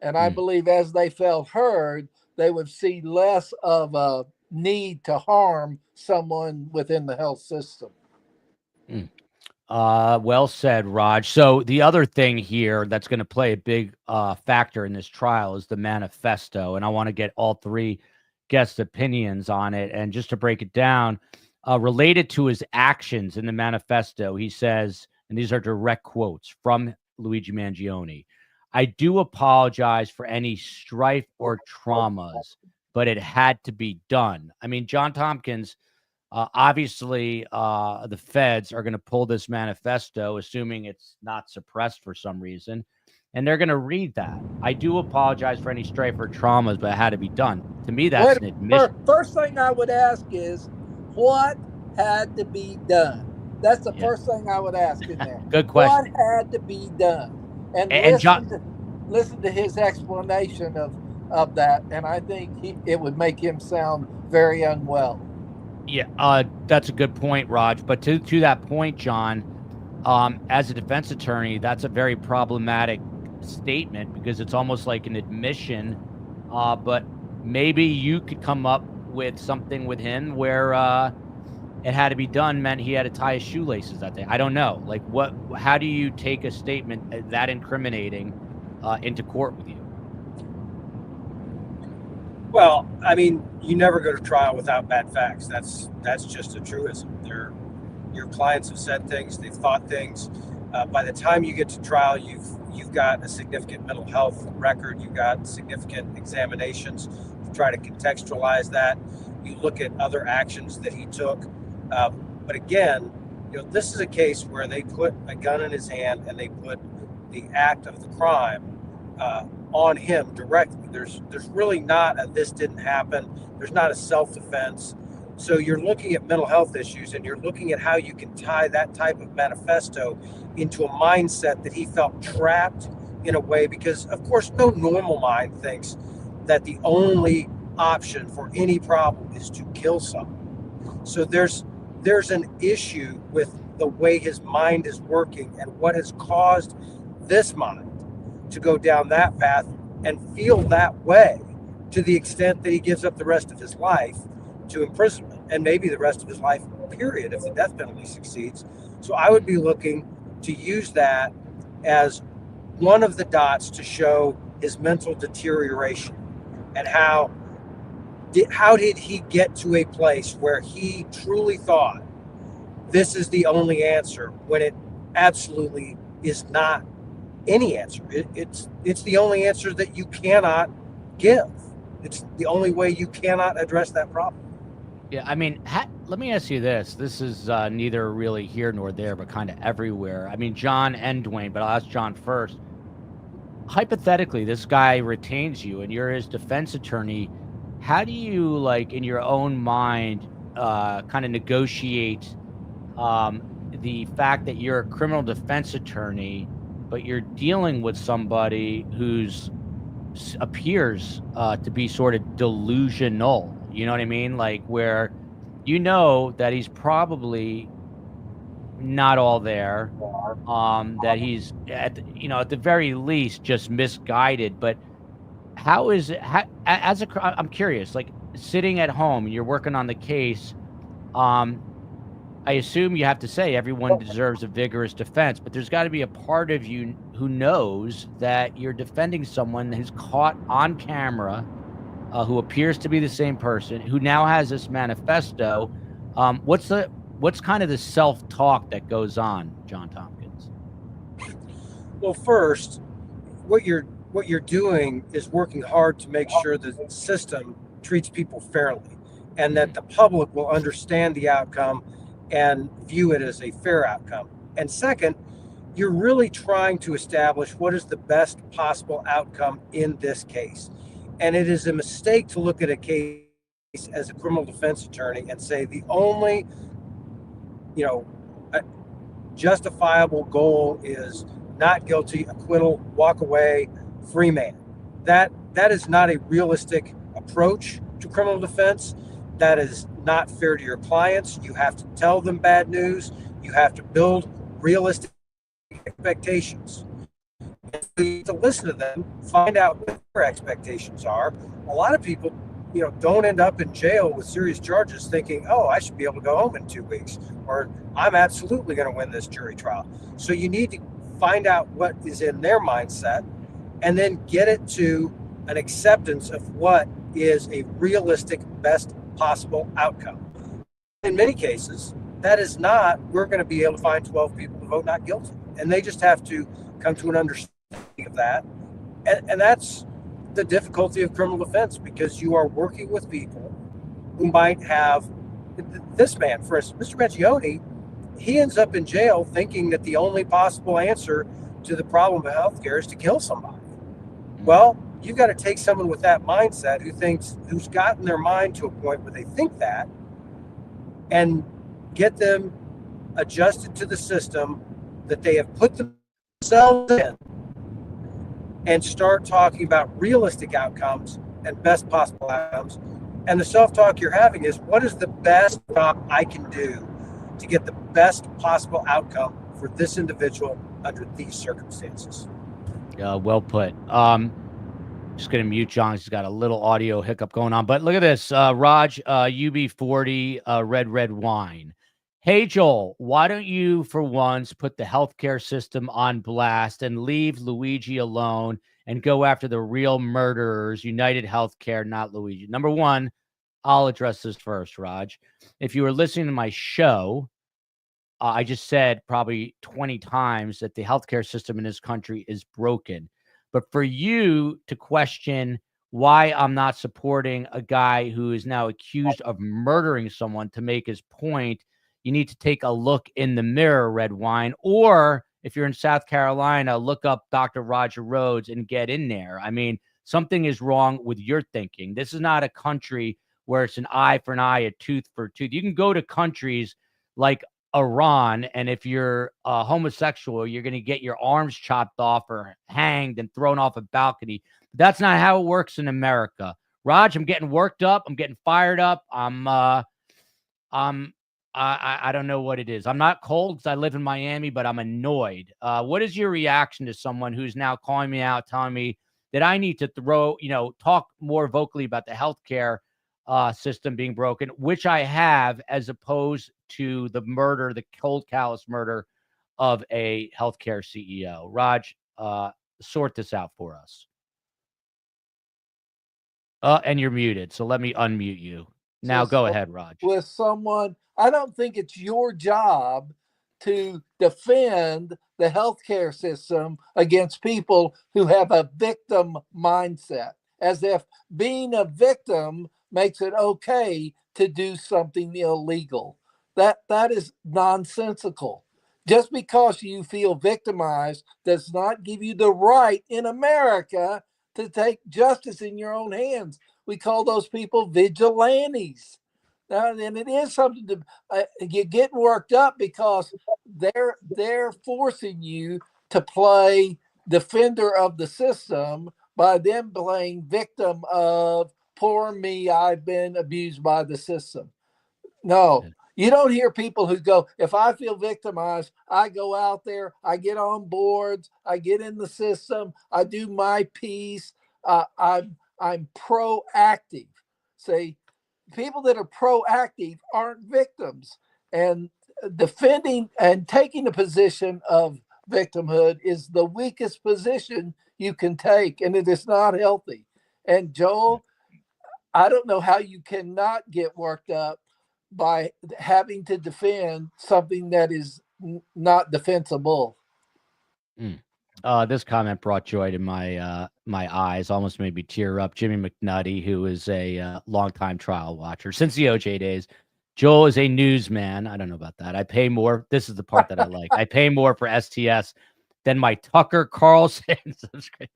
And I believe as they felt heard, they would see less of a need to harm someone within the health system. Well said, Raj. So the other thing here that's going to play a big factor in this trial is the manifesto. And I want to get all 3 guest opinions on it. And just to break it down, related to his actions in the manifesto, he says, and these are direct quotes from Luigi Mangione, "I do apologize for any strife or traumas, but it had to be done." I mean, John Tompkins, Obviously, the feds are going to pull this manifesto, assuming it's not suppressed for some reason, and they're going to read that. I do apologize for any strife or traumas, but it had to be done. To me, that's an admission. First thing I would ask is what had to be done? That's the first thing I would ask in there. Good question. What had to be done? And listen to his explanation of that, and I think it would make him sound very unwell. Yeah, that's a good point, Raj. But to that point, John, as a defense attorney, that's a very problematic statement because it's almost like an admission. But maybe you could come up with something with him where it had to be done meant he had to tie his shoelaces that day. I don't know. Like, how do you take a statement that incriminating into court with you? Well, I mean, you never go to trial without bad facts. That's just a truism. Your clients have said things, they've thought things. By the time you get to trial, you've got a significant mental health record. You've got significant examinations. You try to contextualize that. You look at other actions that he took. But again, this is a case where they put a gun in his hand and they put the act of the crime on him directly. There's really not a this didn't happen. There's not a self-defense. So you're looking at mental health issues and you're looking at how you can tie that type of manifesto into a mindset that he felt trapped in a way, because of course no normal mind thinks that the only option for any problem is to kill someone. So there's an issue with the way his mind is working and what has caused this mind to go down that path and feel that way to the extent that he gives up the rest of his life to imprisonment, and maybe the rest of his life, period, if the death penalty succeeds. So I would be looking to use that as one of the dots to show his mental deterioration and how did he get to a place where he truly thought this is the only answer when it absolutely is not any answer. It's the only answer that you cannot give. It's the only way you cannot address that problem. Yeah, I mean, let me ask you this. This is neither really here nor there, but kind of everywhere. I mean, John and Dwane, but I'll ask John first. Hypothetically, this guy retains you and you're his defense attorney. How do you, like, in your own mind, kind of negotiate the fact that you're a criminal defense attorney, but you're dealing with somebody who's appears to be sort of delusional? You know what I mean? Like, where that he's probably not all there, that he's at the very least just misguided. But how is it, I'm curious, like, sitting at home and you're working on the case, I assume you have to say everyone deserves a vigorous defense, but there's got to be a part of you who knows that you're defending someone who's caught on camera, who appears to be the same person, who now has this manifesto. What's kind of the self-talk that goes on, John Tompkins? Well, first, what you're doing is working hard to make sure the system treats people fairly and that the public will understand the outcome and view it as a fair outcome. And second, you're really trying to establish what is the best possible outcome in this case. And it is a mistake to look at a case as a criminal defense attorney and say the only, justifiable goal is not guilty, acquittal, walk away, free man. That is not a realistic approach to criminal defense. That is not fair to your clients. You have to tell them bad news. You have to build realistic expectations. And you need to listen to them, find out what their expectations are. A lot of people, don't end up in jail with serious charges thinking, oh, I should be able to go home in 2 weeks, or I'm absolutely going to win this jury trial. So you need to find out what is in their mindset and then get it to an acceptance of what is a realistic best possible outcome. In many cases, that is not, we're going to be able to find 12 people to vote not guilty. And they just have to come to an understanding of that. And that's the difficulty of criminal defense, because you are working with people who might have this man, for instance, Mr. Mangione, he ends up in jail thinking that the only possible answer to the problem of healthcare is to kill somebody. Well, you've got to take someone with that mindset who's gotten their mind to a point where they think that, and get them adjusted to the system that they have put themselves in, and start talking about realistic outcomes and best possible outcomes. And the self-talk you're having is, what is the best job I can do to get the best possible outcome for this individual under these circumstances? Well put. Just going to mute John. He's got a little audio hiccup going on. But look at this. Raj, UB40, red wine. Hey, Joel, why don't you, for once, put the healthcare system on blast and leave Luigi alone and go after the real murderers, United Healthcare, not Luigi? Number one, I'll address this first, Raj. If you were listening to my show, I just said probably 20 times that the healthcare system in this country is broken. But for you to question why I'm not supporting a guy who is now accused of murdering someone to make his point, you need to take a look in the mirror, Red Wine. Or if you're in South Carolina, look up Dr. Roger Rhodes and get in there. I mean, something is wrong with your thinking. This is not a country where it's an eye for an eye, a tooth for a tooth. You can go to countries like Iran, and if you're homosexual, you're going to get your arms chopped off or hanged and thrown off a balcony. That's not how it works in America. Raj, I'm getting worked up. I'm getting fired up. I don't know what it is. I'm not cold because I live in Miami, but I'm annoyed. What is your reaction to someone who's now calling me out, telling me that I need to talk more vocally about the healthcare system being broken, which I have, as opposed to the murder, the cold, callous murder of a healthcare CEO. Raj, sort this out for us. And you're muted, so let me unmute you. Now go ahead, Raj. With someone, I don't think it's your job to defend the healthcare system against people who have a victim mindset, as if being a victim makes it okay to do something illegal. That is nonsensical. Just because you feel victimized does not give you the right in America to take justice in your own hands. We call those people vigilantes. And it is something to you're getting worked up because they're forcing you to play defender of the system by them playing victim of, poor me, I've been abused by the system. No, you don't hear people who go, if I feel victimized, I go out there, I get on boards, I get in the system, I do my piece. I'm proactive. See, people that are proactive aren't victims, and defending and taking the position of victimhood is the weakest position you can take, and it is not healthy. And Joel, I don't know how you cannot get worked up by having to defend something that is not defensible. This comment brought joy to my eyes, almost made me tear up. Jimmy McNutty, who is a longtime trial watcher since the OJ days. Joel is a newsman. I don't know about that. I pay more. This is the part that I like. I pay more for STS than my Tucker Carlson subscription.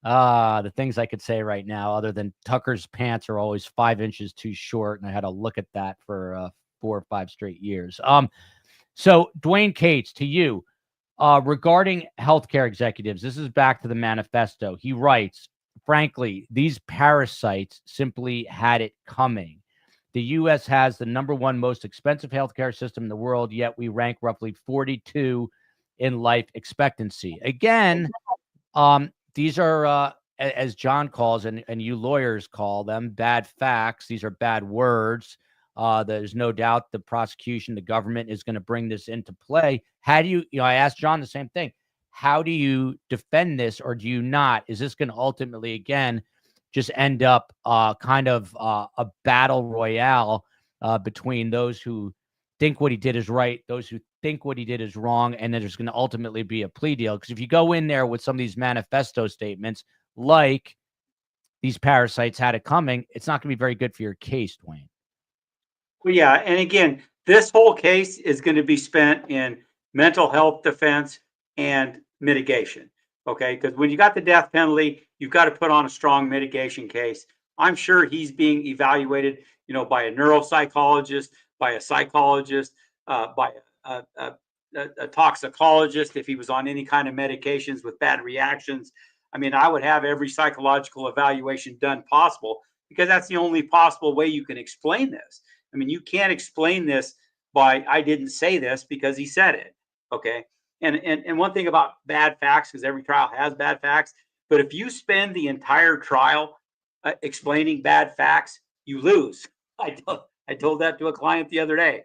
The things I could say right now, other than Tucker's pants are always 5 inches too short, and I had to look at that for 4 or 5 straight years. So Dwane Cates, to you, regarding healthcare executives, this is back to the manifesto. He writes, frankly, these parasites simply had it coming. The U.S. has the #1 most expensive healthcare system in the world, yet we rank roughly 42 in life expectancy. Again, these are, as John calls and you lawyers call them, bad facts. These are bad words. There's no doubt the prosecution, the government is going to bring this into play. How do you, I asked John the same thing. How do you defend this, or do you not? Is this going to ultimately, again, just end up kind of a battle royale between those who think what he did is right, those who think what he did is wrong, and then there's going to ultimately be a plea deal? Because if you go in there with some of these manifesto statements, like these parasites had it coming, it's not going to be very good for your case, Dwane. Well, yeah, and again, this whole case is going to be spent in mental health defense and mitigation. Okay, because when you got the death penalty, you've got to put on a strong mitigation case. I'm sure he's being evaluated, by a neuropsychologist, by a psychologist, by a toxicologist if he was on any kind of medications with bad reactions. I mean, I would have every psychological evaluation done possible because that's the only possible way you can explain this. I mean, you can't explain this by I didn't say this because he said it. Okay. And one thing about bad facts, because every trial has bad facts, but if you spend the entire trial explaining bad facts, you lose. I told that to a client the other day.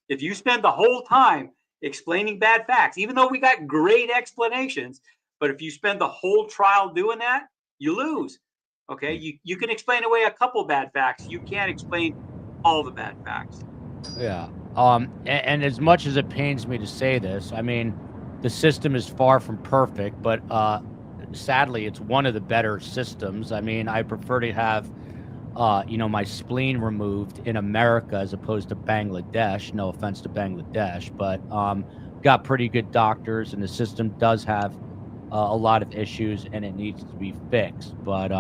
If you spend the whole time explaining bad facts, even though we got great explanations, but if you spend the whole trial doing that, you lose. Okay. You can explain away a couple bad facts. You can't explain all the bad facts. Yeah. And as much as it pains me to say this, I mean, the system is far from perfect, but sadly, it's one of the better systems. I mean, I prefer to have, my spleen removed in America as opposed to Bangladesh. No offense to Bangladesh, but got pretty good doctors, and the system does have a lot of issues, and it needs to be fixed. But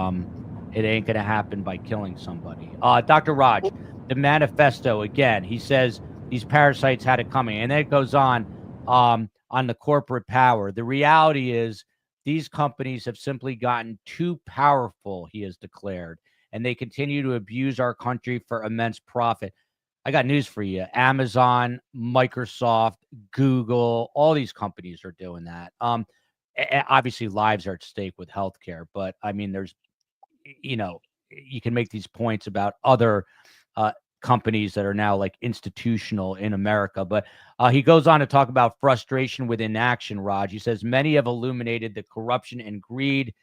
it ain't gonna happen by killing somebody. Dr. Raj, the manifesto again. He says these parasites had it coming, and then it goes on the corporate power. The reality is these companies have simply gotten too powerful. He has declared, and they continue to abuse our country for immense profit. I got news for you. Amazon, Microsoft, Google, all these companies are doing that. Obviously, lives are at stake with healthcare, but I mean, there's, you can make these points about other companies that are now like institutional in America. But he goes on to talk about frustration with inaction, Raj. He says many have illuminated the corruption and greed.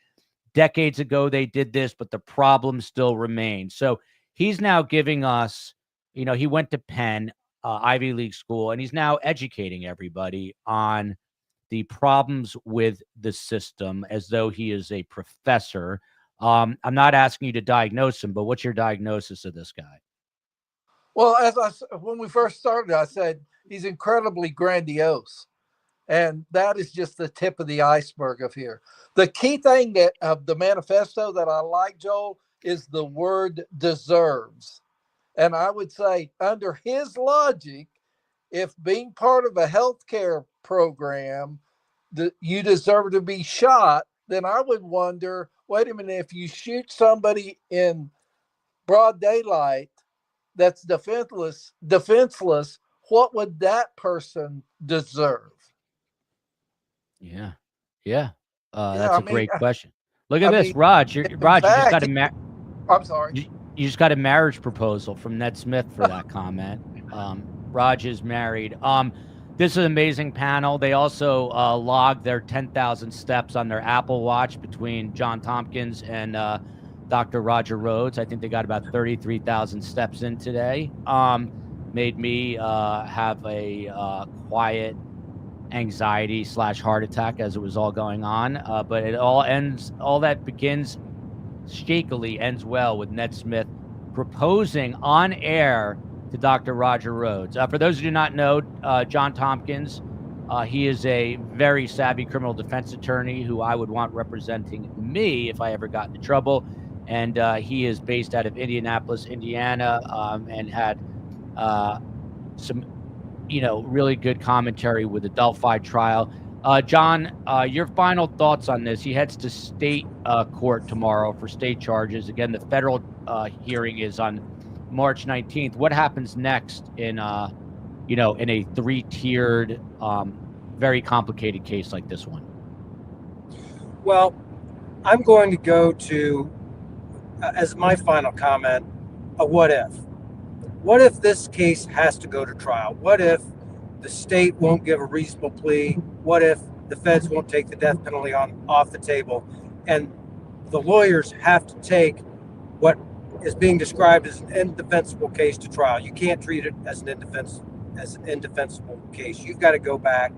Decades ago, they did this, but the problem still remains. So he's now giving us, he went to Penn, Ivy League school, and he's now educating everybody on the problems with the system as though he is a professor. I'm not asking you to diagnose him, but what's your diagnosis of this guy? Well, when we first started, I said he's incredibly grandiose. And that is just the tip of the iceberg of here. The key thing that of the manifesto that I like, Joel, is the word deserves. And I would say, under his logic, if being part of a healthcare program, you deserve to be shot, then I would wonder, wait a minute, if you shoot somebody in broad daylight that's defenseless, what would that person deserve? Yeah. That's a great question. Look at this, mean, Raj. Raj, you just got I'm sorry. You just got a marriage proposal from Ned Smith for that comment. Raj is married. This is an amazing panel. They also logged their 10,000 steps on their Apple Watch between John Tompkins and Dr. Roger Rhodes. I think they got about 33,000 steps in today. Made me have a quiet anxiety / heart attack as it was all going on. But it all that begins shakily ends well with Ned Smith proposing on air to Dr. Roger Rhodes. For those who do not know, John Tompkins, he is a very savvy criminal defense attorney who I would want representing me if I ever got into trouble. And he is based out of Indianapolis, Indiana, and had some really good commentary with the Delphi trial. John, your final thoughts on this? He heads to state court tomorrow for state charges. Again, the federal hearing is on March 19th. What happens next in a 3-tiered, very complicated case like this one? Well, I'm going to go to, as my final comment, a what if. What if this case has to go to trial? What if the state won't give a reasonable plea? What if the feds won't take the death penalty off the table? And the lawyers have to take what is being described as an indefensible case to trial. You can't treat it as an indefensible case. You've got to go back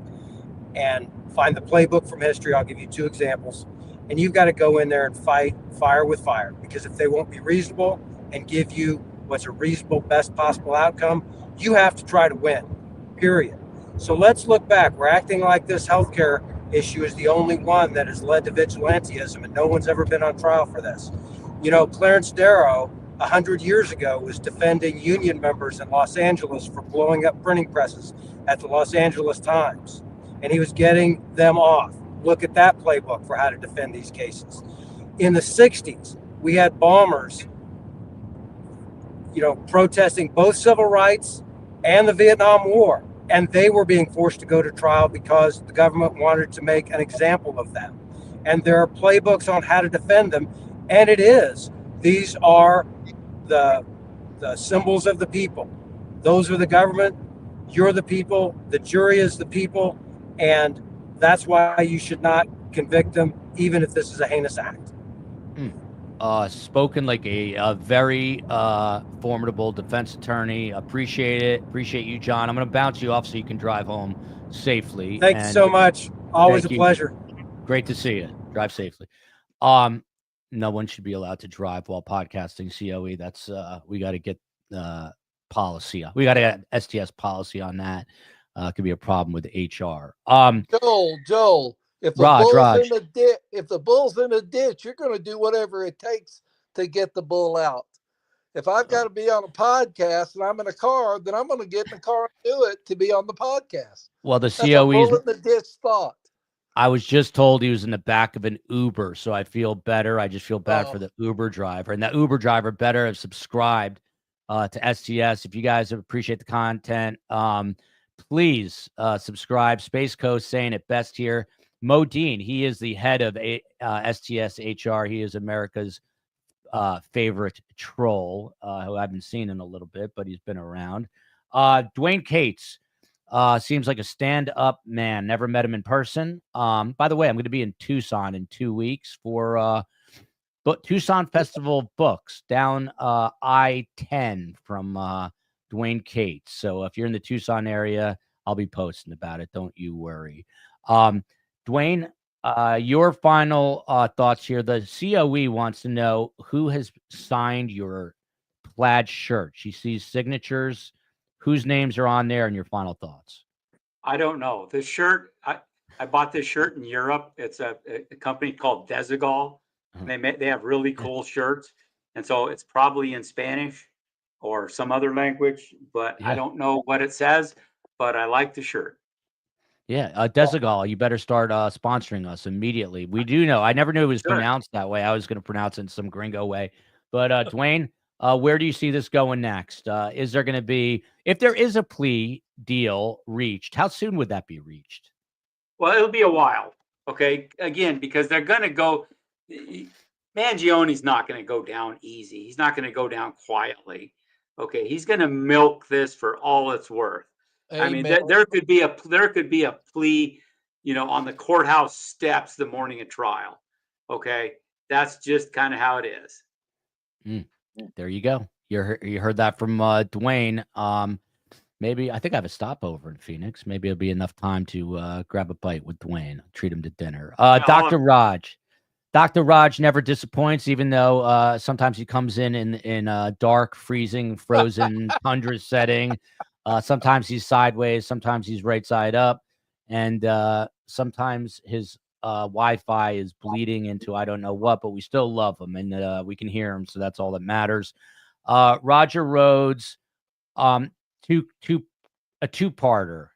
and find the playbook from history. I'll give you 2 examples. And you've got to go in there and fight fire with fire, because if they won't be reasonable and give you what's a reasonable, best possible outcome, you have to try to win, period. So let's look back. We're acting like this healthcare issue is the only one that has led to vigilantism, and no one's ever been on trial for this. You know, Clarence Darrow, 100 years ago, was defending union members in Los Angeles for blowing up printing presses at the Los Angeles Times, and he was getting them off. Look at that playbook for how to defend these cases. In the 60s, we had bombers, you know, protesting both civil rights and the Vietnam War, and they were being forced to go to trial because the government wanted to make an example of them. And there are playbooks on how to defend them, and these are the symbols of the people. Those are the government, you're the people, the jury is the people, and that's why you should not convict them, even if this is a heinous act. Spoken like a very formidable defense attorney. Appreciate it. Appreciate you, John. I'm going to bounce you off so you can drive home safely. Thank you so much. Always a pleasure. Great to see you. Drive safely. No one should be allowed to drive while podcasting COE. That's we got to get policy. We got to get STS policy on that. Could be a problem with HR. Joel, if the bull's in the ditch, you're going to do whatever it takes to get the bull out. If I've got to be on a podcast and I'm in a car, then I'm going to get in the car and do it to be on the podcast. Well, the That's a COE bull in the ditch thought. I was just told he was in the back of an Uber, so I feel better. I just feel bad for the Uber driver. And that Uber driver better have subscribed to STS. If you guys appreciate the content, please subscribe. Space Coast saying it best here. Modine, he is the head of STS HR. He is America's favorite troll, who I haven't seen in a little bit, but he's been around. Dwane Cates. Seems like a stand-up man. Never met him in person. By the way, I'm going to be in Tucson in 2 weeks for Tucson Festival of Books down I-10 from Dwane Cates. So if you're in the Tucson area, I'll be posting about it. Don't you worry. Dwane, your final thoughts here. The COE wants to know who has signed your plaid shirt. She sees signatures. Whose names are on there and your final thoughts? I don't know. This shirt, I bought this shirt in Europe. It's a company called Desigal. They have really cool shirts. And so it's probably in Spanish or some other language, but I don't know what it says, but I like the shirt. Yeah, Desigal, you better start sponsoring us immediately. We do know. I never knew it was pronounced that way. I was going to pronounce it in some gringo way. But Dwane, where do you see this going next? Is there going to be, if there is a plea deal reached, how soon would that be reached? Well, it'll be a while. Okay. Again, because they're going to go, Mangione's not going to go down easy. He's not going to go down quietly. Okay. He's going to milk this for all it's worth. Amen. I mean, there could be a plea, on the courthouse steps the morning of trial. Okay. That's just kind of how it is. There you go. You heard that from Dwane. Maybe I think I have a stopover in Phoenix. Maybe it'll be enough time to grab a bite with Dwane. Treat him to dinner. Dr. Raj. Dr. Raj never disappoints, even though sometimes he comes in a dark, freezing, frozen tundra setting. Sometimes he's sideways, sometimes he's right side up, and sometimes his Wi-Fi is bleeding into I don't know what, but we still love him, and we can hear him, so that's all that matters. Roger Rhodes, a two-parter.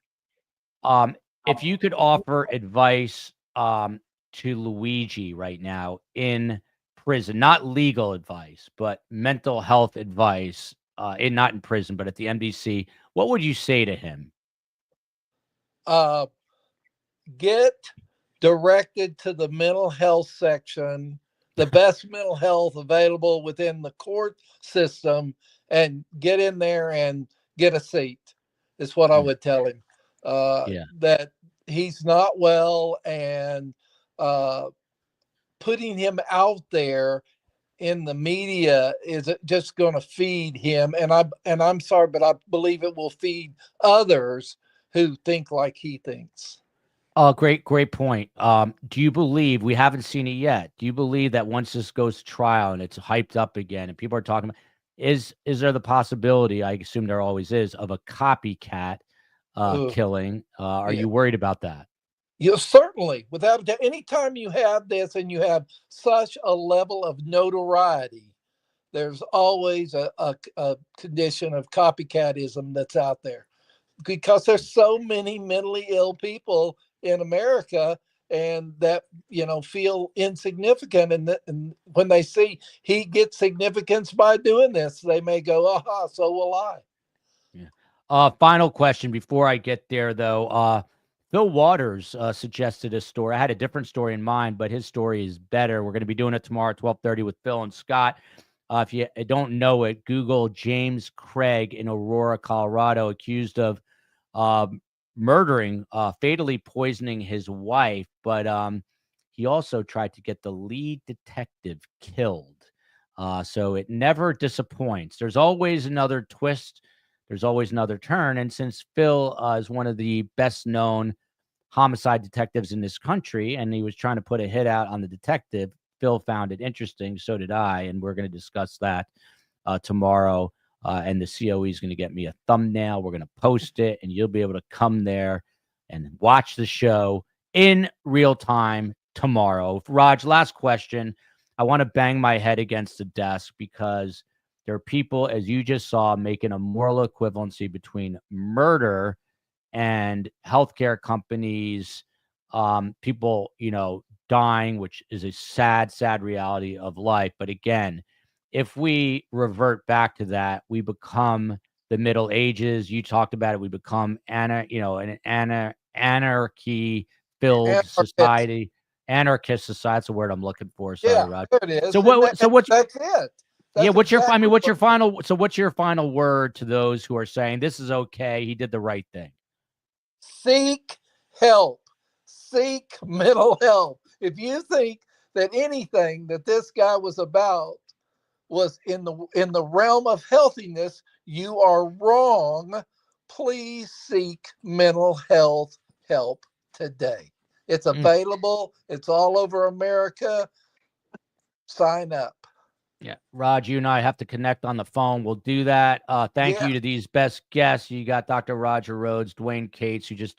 If you could offer advice to Luigi right now in prison, not legal advice, but mental health advice, not in prison, but at the MDC, what would you say to him? Get directed to the mental health section, the best mental health available within the court system, and get in there and get a seat is what I would tell him. That he's not well, and putting him out there in the media is just going to feed him. And I'm sorry, but I believe it will feed others who think like he thinks. Oh, great point. Do you believe, we haven't seen it yet, do you believe that once this goes to trial and it's hyped up again and people are talking about, Is there the possibility, I assume there always is, of a copycat killing? Are Yeah. you worried about that? Certainly, without a doubt. Anytime you have this and you have such a level of notoriety, there's always a condition of copycatism that's out there, because there's so many mentally ill people in America, and that feel insignificant, and when they see he gets significance by doing this, they may go, aha, so will I. Yeah. Final question before I get there, though. Phil Waters suggested a story. I had a different story in mind, but his story is better. We're going to be doing it tomorrow at 12:30 with Phil and Scott. If you don't know it, Google James Craig in Aurora, Colorado, accused of murdering, fatally poisoning his wife. But he also tried to get the lead detective killed. So it never disappoints. There's always another twist. There's always another turn. And since Phil is one of the best known homicide detectives in this country, and he was trying to put a hit out on the detective, Phil found it interesting. So did I. And we're going to discuss that tomorrow. And the COE is going to get me a thumbnail. We're going to post it, and you'll be able to come there and watch the show in real time tomorrow. Raj, last question. I want to bang my head against the desk because there are people, as you just saw, making a moral equivalency between murder and healthcare companies, people, dying, which is a sad, sad reality of life. But again, if we revert back to that, we become the Middle Ages. You talked about it. We become an anarchy-filled society. Anarchist society. That's the word I'm looking for. Sorry, Yeah, Rod. there it is. So what? That's it. That's What's your? I mean, what's your exactly final? So what's your final word to those who are saying this is okay? He did the right thing. Seek help. Seek mental health. If you think that anything that this guy was about was in the realm of healthiness, you are wrong. Please seek mental health help today. It's available. It's all over America. Sign up. Yeah, Raj, you and I have to connect on the phone. We'll do that. Thank you to these best guests. You got Dr. Roger Rhodes, Dwane Cates, who it's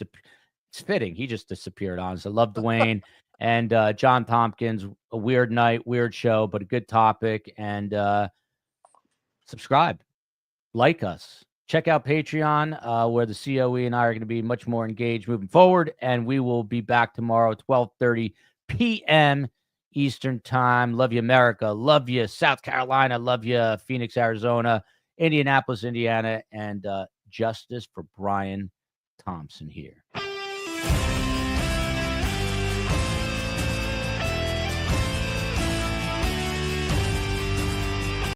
fitting. He just disappeared, honestly. I love Dwane. And John Tompkins. A weird night, weird show, but a good topic. And subscribe, like us. Check out Patreon, where the COE and I are going to be much more engaged moving forward. And we will be back tomorrow at 12:30 p.m. Eastern time. Love you, America. Love you, South Carolina. Love you, Phoenix, Arizona, Indianapolis, Indiana, and justice for Brian Thompson here.